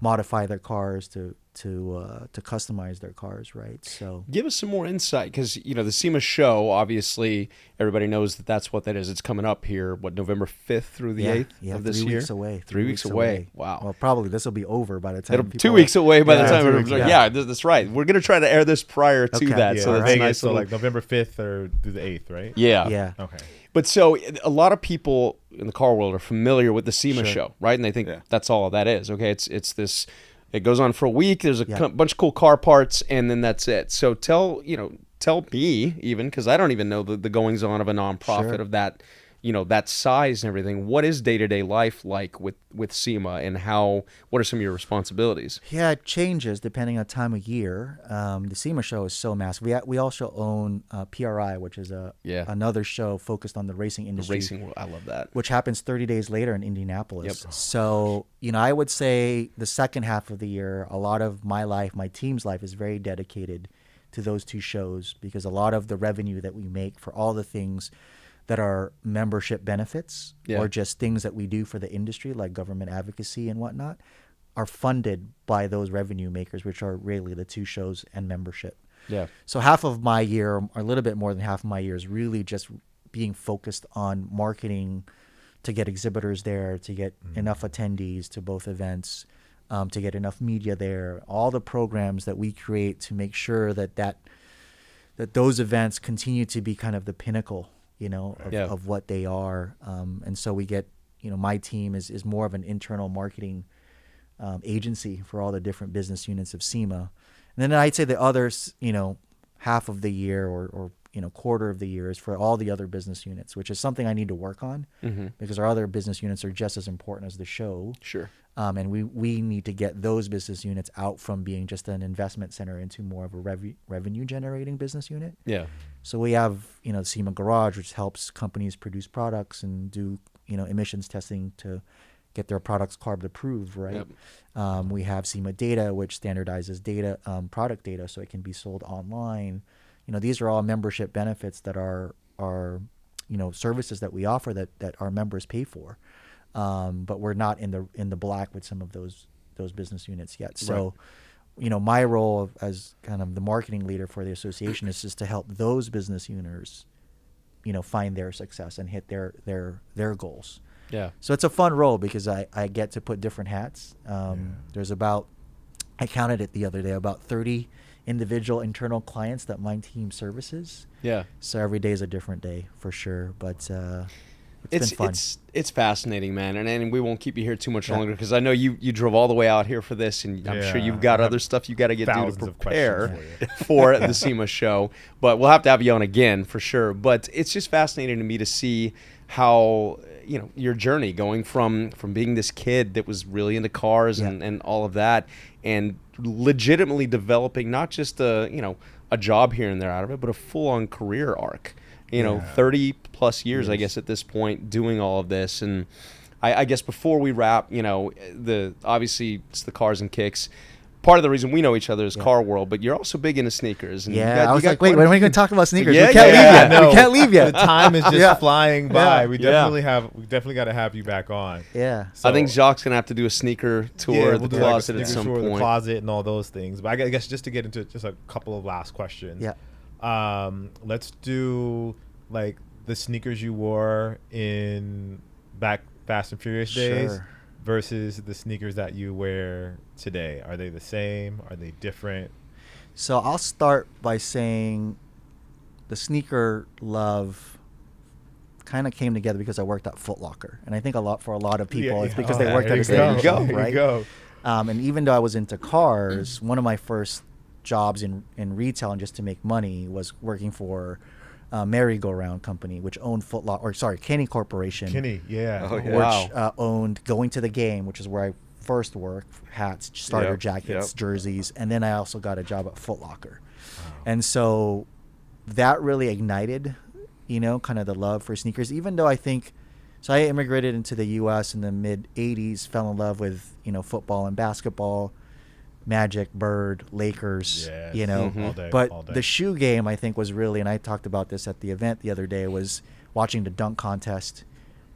modify their cars, to customize their cars, right? So give us some more insight, because the SEMA show, obviously everybody knows that's what that is. It's coming up here, November 5th through the 8th of this year. 3 weeks away. 3 weeks away. Wow. Well, probably this will be over by the time. 2 weeks away by the time. That's right. We're gonna try to air this prior to that, so that's nice. So like November 5th or through the 8th, right? Yeah. Okay. But so a lot of people in the car world are familiar with the SEMA show, right? And they think that's all that is. Okay, it's this. It goes on for a week. There's a bunch of cool car parts, and then that's it. So tell me, even, because I don't even know the goings on of a nonprofit of that, that size and everything. What is day-to-day life like with SEMA, and what are some of your responsibilities? Yeah, it changes depending on time of year. The SEMA show is so massive. We also own PRI, which is another show focused on the racing industry. I love that. Which happens 30 days later in Indianapolis. Yep. So, I would say the second half of the year, a lot of my life, my team's life, is very dedicated to those two shows, because a lot of the revenue that we make for all the things that are membership benefits or just things that we do for the industry, like government advocacy and whatnot, are funded by those revenue makers, which are really the 2 shows and membership. Yeah. So half of my year, or a little bit more than half of my year, is really just being focused on marketing to get exhibitors there, to get enough attendees to both events, to get enough media there, all the programs that we create to make sure that those events continue to be kind of the pinnacle, of what they are. And so we get, my team is more of an internal marketing agency for all the different business units of SEMA. And then I'd say the others, half of the year or quarter of the year is for all the other business units, which is something I need to work on because our other business units are just as important as the show. Sure. And we need to get those business units out from being just an investment center into more of a revenue generating business unit. Yeah. So we have, SEMA Garage, which helps companies produce products and do, emissions testing to get their products carb approved, right? Yep. We have SEMA Data, which standardizes data, product data, so it can be sold online. These are all membership benefits that are services that we offer that our members pay for. But we're not in the black with some of those business units yet. So, my role as kind of the marketing leader for the association is just to help those business owners, find their success and hit their goals. Yeah. So it's a fun role because I get to put different hats. There's I counted it the other day, about 30 individual internal clients that my team services. Yeah. So every day is a different day for sure. But it's been fun. It's fascinating, man. And we won't keep you here too much longer because I know you drove all the way out here for this, and I'm sure you've got other stuff you got to get to prepare for the SEMA show. But we'll have to have you on again for sure. But it's just fascinating to me to see how your journey going from being this kid that was really into cars and all of that, and legitimately developing not just a job here and there out of it, but a full-on career arc. 30 plus years, I guess, at this point, doing all of this. And I guess before we wrap, obviously it's the Cars and Kicks. Part of the reason we know each other is Car World, but you're also big into sneakers. And I was like, wait, when are we going to talk about sneakers? Yeah, we can't leave yet. No. We can't leave yet. The time is just flying by. We definitely got to have you back on. Yeah. So, I think Jacques going to have to do a sneaker tour of the closet at some point. The closet and all those things. But I guess just to get into just a couple of last questions. Yeah. Let's do like the sneakers you wore in back Fast and Furious days versus the sneakers that you wear today. Are they the same? Are they different? So I'll start by saying the sneaker love kind of came together because I worked at Foot Locker. And I think for a lot of people, it's because they worked at the same job, right? And even though I was into cars, one of my first jobs in retail and just to make money was working for Merry-Go-Round Company, which owned Kenny Corporation. Kenny, which owned Going to the Game, which is where I first worked, hats, starter jackets, jerseys, and then I also got a job at Foot Locker. Wow. And so that really ignited, kind of the love for sneakers, even though I immigrated into the U.S. in the mid-'80s, fell in love with, football and basketball, Magic, Bird, Lakers, all day, but the shoe game I think was really, and I talked about this at the event the other day, was watching the dunk contest,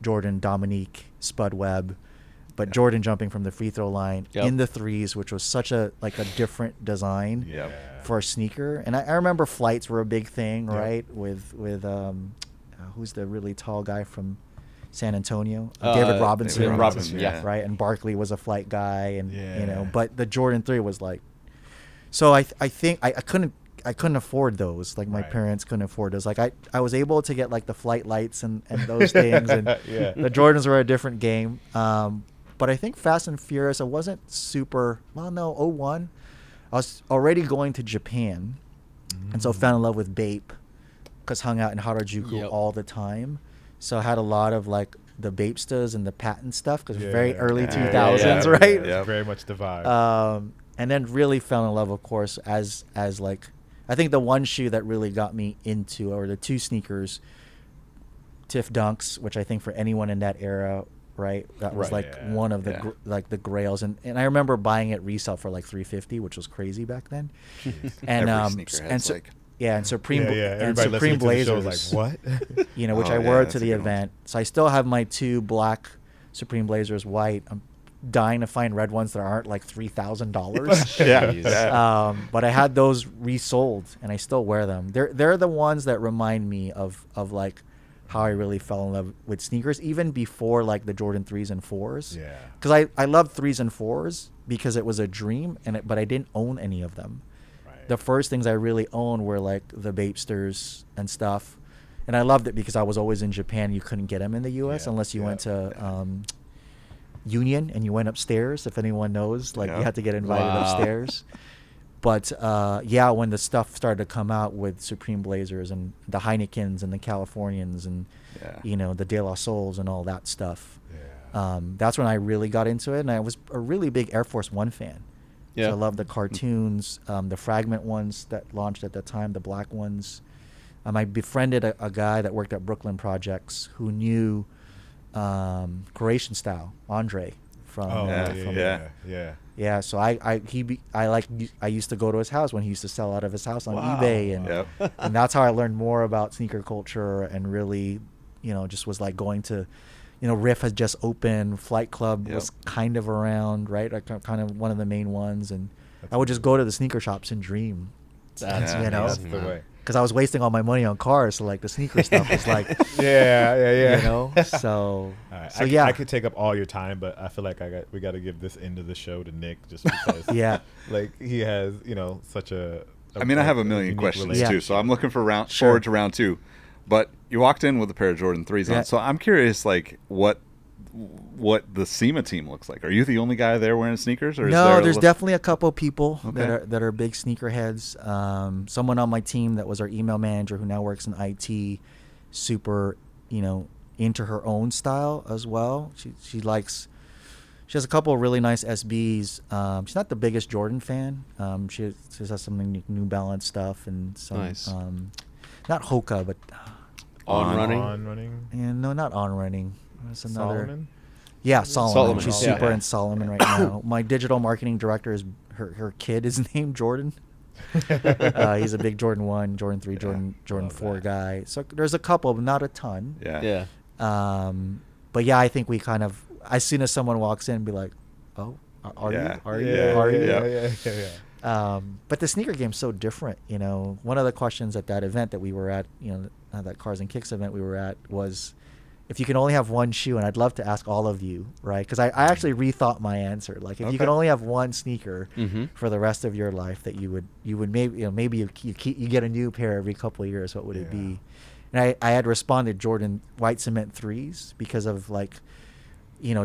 Jordan, Dominique, Spud Webb, but Jordan jumping from the free throw line in the threes, which was such a different design for a sneaker. And I remember flights were a big thing, right? With who's the really tall guy from San Antonio, David Robinson, right? And Barkley was a flight guy, and but the Jordan 3 was like, so I think I couldn't afford those. Like my parents couldn't afford those. Like I was able to get like the flight lights and those things, and the Jordans were a different game. But I think Fast and Furious, I wasn't super. Well, no, 01, I was already going to Japan, and so fell in love with Bape, because hung out in Harajuku all the time. So I had a lot of like the Bapestas and the patent stuff because very early 2000s, right? Yeah, very much the vibe. And then really fell in love, of course, as like, I think the one shoe that really got me into, or the two sneakers, Tiff Dunks, which I think for anyone in that era, right, that was one of the the grails. And I remember buying it resale for like $350, which was crazy back then. And and Supreme and Supreme Blazers, like what? Which I wore to the event. So I still have my two black Supreme Blazers, white. I'm dying to find red ones that aren't like $3,000. Yeah. But I had those resold, and I still wear them. They're the ones that remind me of like how I really fell in love with sneakers, even before like the Jordan 3s and 4s. Yeah. Because I loved 3s and 4s because it was a dream, but I didn't own any of them. Right. The first things I really owned were like the Bapesters and stuff. And I loved it because I was always in Japan. You couldn't get them in the U.S. unless you went to Union and you went upstairs. If anyone knows, like you had to get invited upstairs. But when the stuff started to come out with Supreme Blazers and the Heinekens and the Californians and the De La Souls and all that stuff, that's when I really got into it. And I was a really big Air Force One fan. Yeah, so I loved the cartoons, the Fragment ones that launched at the time, the black ones. I befriended a guy that worked at Brooklyn Projects who knew Croatian Style, Andre from so I used to go to his house when he used to sell out of his house on eBay, and and that's how I learned more about sneaker culture, and really just was like going to Riff had just opened, Flight Club was kind of around, right, like kind of one of the main ones, and I would just go to the sneaker shops and dream. That's the way. Because I was wasting all my money on cars, so like the sneaker stuff was like, So, right. so I could take up all your time, but I feel like we got to give this end of the show to Nick, just because, like he has, such a. I mean, I have a million questions too, so I'm looking for forward to round 2. But you walked in with a pair of Jordan 3s on, so I'm curious, like what the SEMA team looks like. Are you the only guy there wearing sneakers, or there's definitely a couple people that are big sneakerheads. Someone on my team that was our email manager who now works in IT, super into her own style as well. She has a couple of really nice SBs. She's not the biggest Jordan fan. She has some New Balance stuff and some not Hoka, but on running. And no, not on running. There's another. Solomon? Yeah, Solomon. She's super super in Solomon right now. My digital marketing director is her kid is named Jordan. He's a big Jordan 1, Jordan 3, Jordan 4 guy. So there's a couple, but not a ton. Yeah. But I think we kind of, as soon as someone walks in, be like, oh, are you? But the sneaker game's so different. One of the questions at that event that we were at, that Cars and Kicks event we were at, was if you can only have one shoe, and I'd love to ask all of you, right? Because I actually rethought my answer. Like, if you could only have one sneaker for the rest of your life that you would maybe you get a new pair every couple of years, what would it be? And I had responded Jordan White Cement 3s because of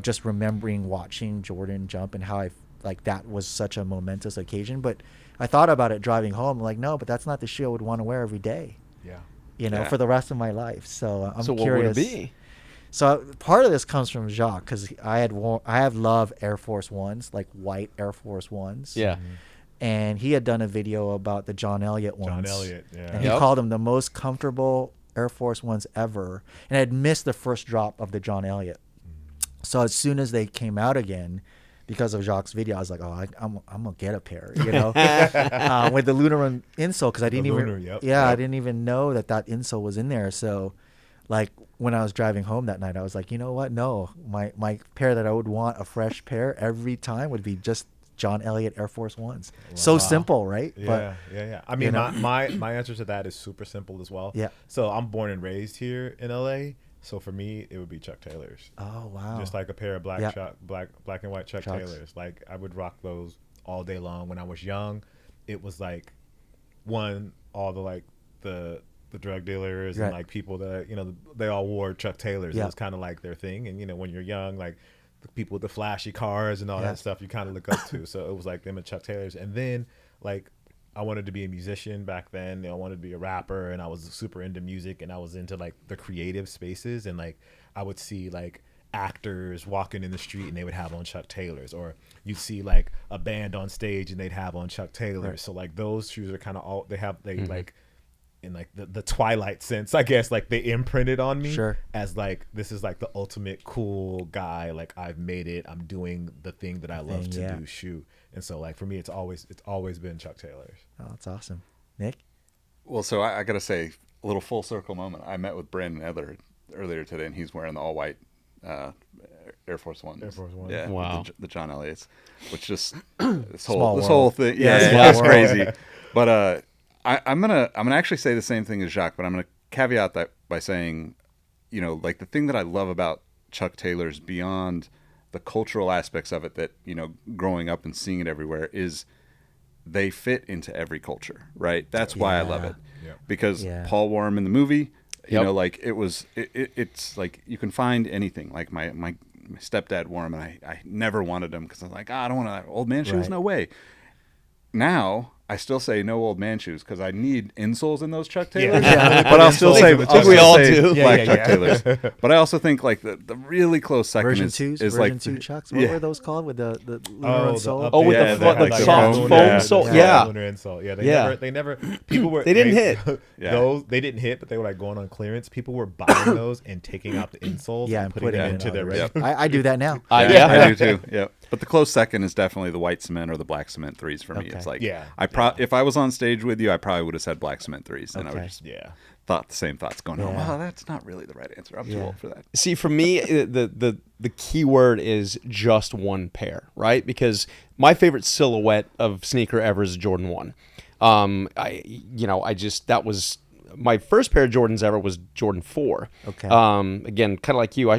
just remembering watching Jordan jump and how that was such a momentous occasion. But I thought about it driving home, like, no, but that's not the shoe I would want to wear every day. For the rest of my life. So I'm curious. What would it be? So part of this comes from Jacques, because I have loved Air Force Ones, like white Air Force Ones. Yeah. And he had done a video about the John Elliott ones. And he Yep. called them the most comfortable Air Force Ones ever. And I had missed the first drop of the John Elliott. So as soon as they came out again, because of Jacques' video, I was like, oh, I'm gonna get a pair, with the Lunar insole, because I didn't even know that insole was in there. So, like, when I was driving home that night, I was like, you know what? No, my pair that I would want, a fresh pair every time, would be just John Elliott Air Force Ones. Wow. So simple, right? Yeah. I mean, my answer to that is super simple as well. Yeah. So I'm born and raised here in LA. So for me, it would be Chuck Taylors. Oh, wow. Just like a pair of black and white Chuck Taylors. Like, I would rock those all day long. When I was young, it was like all the drug dealers and like people that they all wore Chuck Taylors. It was kind of like their thing. And when you're young, like the people with the flashy cars and all that stuff, you kind of look up to. So it was like them and Chuck Taylors. And then like, I wanted to be a musician back then. I wanted to be a rapper, and I was super into music, and I was into like the creative spaces, and like I would see like actors walking in the street and they would have on Chuck Taylors, or you'd see like a band on stage and they'd have on Chuck Taylors. Right. So like those shoes are kind of like in like the Twilight sense, I guess, like they imprinted on me as like, this is like the ultimate cool guy. Like, I've made it. I'm doing the thing that I love to do, shoot. And so like for me, it's always been Chuck Taylors. Oh, that's awesome. Nick? Well, so I got to say, a little full circle moment. I met with Brandon Edler earlier today, and he's wearing the all white Air Force Ones. Air Force Ones. Yeah. Wow. The John Elliott's, which just this Small whole world. thing. Yeah, Yeah, small it's world. crazy. But I'm gonna actually say the same thing as Jacques, but I'm gonna caveat that by saying, like the thing that I love about Chuck Taylor's beyond the cultural aspects of it that, growing up and seeing it everywhere is they fit into every culture, right? That's why I love it. Yeah. Because Yeah. Paul wore him in the movie, Yep. like it's like you can find anything. Like my stepdad wore him, and I never wanted them because I was like, I don't want to old man shoes, Right. no way. Now I still say no old man shoes because I need insoles in those Chuck Taylors. Yeah. But I'll still say, I think we all do. black Yeah, Chuck yeah. Taylors. But I also think like the really close second Version is, 2s, is version like 2 Chucks. What yeah. were those called with the Oh, lunar sole? Oh, with Yeah, the, they had, like, like, soft foam, foam yeah. sole. Yeah. Yeah. Lunar insole. Yeah, Yeah. they never people were They didn't hit. Yeah. Those they didn't hit, but they were like going on clearance. People were buying those and taking out the insoles Yeah, and and putting putting them it into in their others. regular. I do that now. Yeah. I do too. Yeah, but the close second is definitely the white cement or the black cement threes for me. Okay. It's like Yeah. if I was on stage with you, I probably would have said black cement threes, and I would Okay. just Yeah. thought the same thoughts going, oh, Yeah. well, that's not really the right answer. I'm too Yeah. old for that. See, for me, the key word is just one pair, right? Because my favorite silhouette of sneaker ever is Jordan 1. That was my first pair of Jordans ever was Jordan 4. Okay. Again, kind of like you,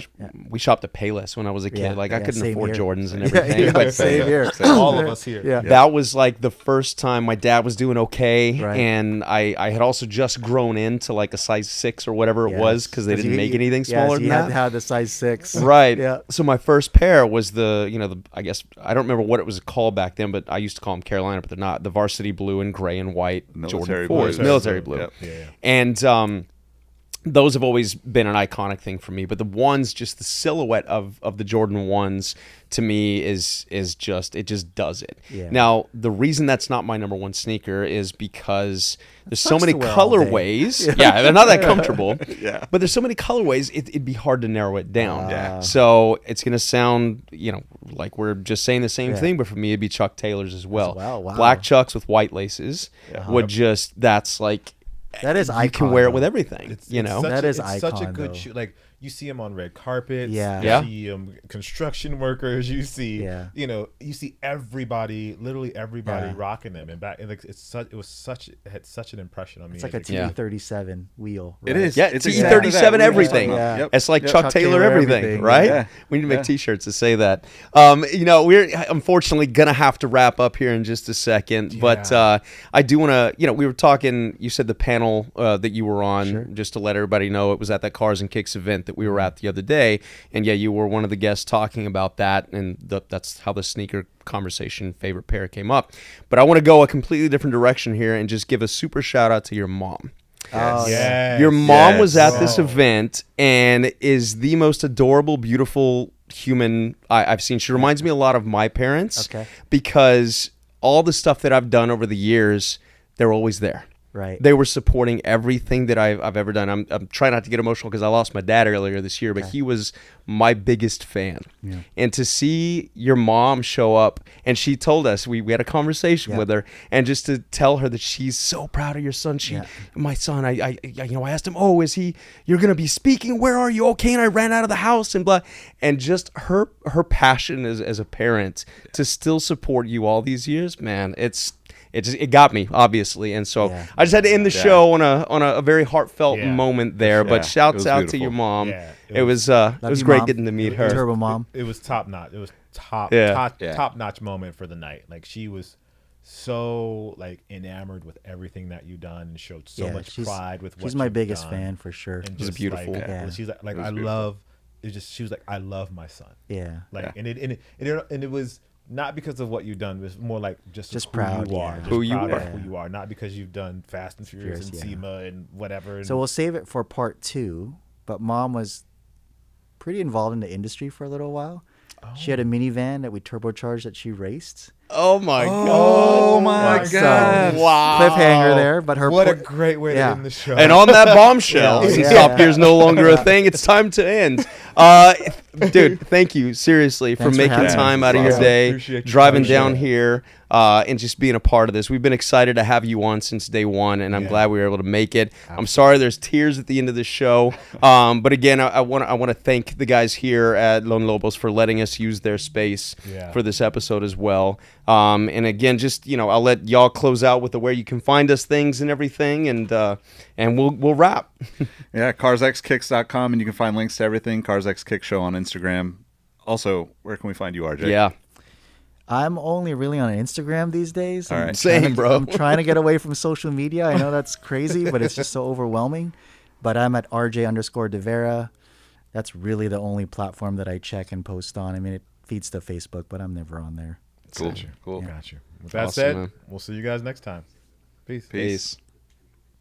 we shopped at Payless when I was a kid. Yeah, Like I yeah, couldn't same afford here. Jordans and Yeah, everything. yeah, but same here. All of us here. Yeah. that was like the first time my dad was doing okay, Right. and I had also just grown into like a size 6 or whatever it was because they didn't make anything smaller so than you that. had to have the size 6. Right. Yeah. So my first pair was I guess I don't remember what it was called back then, but I used to call them Carolina, but they're not. The varsity blue and gray and white Military Jordan 4s, blue. military blue. Yep. Yeah. And those have always been an iconic thing for me. But the ones, just the silhouette of the Jordan 1s to me is just, it just does it. Yeah. Now, the reason that's not my number one sneaker is because there's so sucks many to wear all day. colorways. Yeah, they're not that comfortable. Yeah. But there's so many colorways, it'd be hard to narrow it down. Yeah. So it's going to sound, like we're just saying the same Yeah. thing, but for me, it'd be Chuck Taylor's as well. well, wow. Black Chucks with white laces would just, that's like, That is you icon, can wear it though. with everything, It's know? such That a, is it's such a icon, good though. shoe. Like you see them on red carpets. Yeah. Yeah. You see construction workers. You see, Yeah. you see everybody, literally everybody Yeah. rocking them. And back, it had such an impression on me. It's like as a kid. Yeah. T37 wheel. It right? is. Yeah, It's T37 exactly that. We were just everything. talking about- Yeah. Yep. It's like Yep. Chuck Taylor everything, everything, right? yeah. We need to make Yeah. T-shirts that say that. We're unfortunately gonna have to wrap up here in just a second, but Yeah. I do want to. We were talking. You said the panel that you were on, just to let everybody know, it was at that Cars and Kicks event that we were at the other day, and yeah, you were one of the guests talking about that, and that's how the sneaker conversation favorite pair came up. But I want to go a completely different direction here and just give a super shout out to your mom. Oh, yeah. Yes. Your mom was at Yes. this event and is the most adorable, beautiful human I've seen. She reminds me a lot of my parents. Okay. Because all the stuff that I've done over the years, they're always there. Right. They were supporting everything that I've ever done. I'm trying not to get emotional because I lost my dad earlier this year, but he was my biggest fan. Yeah. And to see your mom show up, and she told us, we had a conversation with her, and just to tell her that she's so proud of your son. My son, I asked him, you're going to be speaking? Where are you? Okay. And I ran out of the house and blah. And just her passion as a parent to still support you all these years, man, it got me, obviously, and so I just had to end the show on a very heartfelt moment there. But shouts out to your mom. Yeah, it was you, great Mom. getting to meet her. Turbo Mom. It was top notch. It was top notch moment for the night. Like she was so enamored with everything that you done and showed so much pride with what she's my you've biggest done. fan for sure. And She's just, beautiful. She's like It was I beautiful. love. It's just she was like I love my son. Yeah. And it was not because of what you've done. It was more like just who proud, you are. yeah. Just Who you proud of are. who you are. Not because you've done Fast and Furious and Furious, yeah. SEMA and whatever. So we'll save it for part 2. But Mom was pretty involved in the industry for a little while. She had a minivan that we turbocharged that she raced. Oh my god! Oh my So, god! Wow. cliffhanger there, but her What a great way to end the show. And on that bombshell, Yeah. since Yeah. Top Gear is no longer a thing, it's time to end. Dude, thank you seriously for Thanks for making having time me. out of your Awesome. day, Appreciate you driving guys. down here, and just being a part of this. We've been excited to have you on since day one, and I'm glad we were able to make it. I'm sorry there's tears at the end of the show, but again, I want to thank the guys here at Lone Lobos for letting us use their space for this episode as well. And again, just I'll let y'all close out with where you can find us, things and everything, and we'll wrap. Yeah, carsxkicks.com, and you can find links to everything. Cars X Kick Show on Instagram. Also, where can we find you, RJ? Yeah. I'm only really on Instagram these days. All right. Same, bro. I'm trying to get away from social media. I know that's crazy, but it's just so overwhelming. But I'm at RJ_DeVera. That's really the only platform that I check and post on. I mean, it feeds to Facebook, but I'm never on there. Cool. Cool. Got you. With that Awesome, said, man. we'll see you guys next time. Peace. Peace.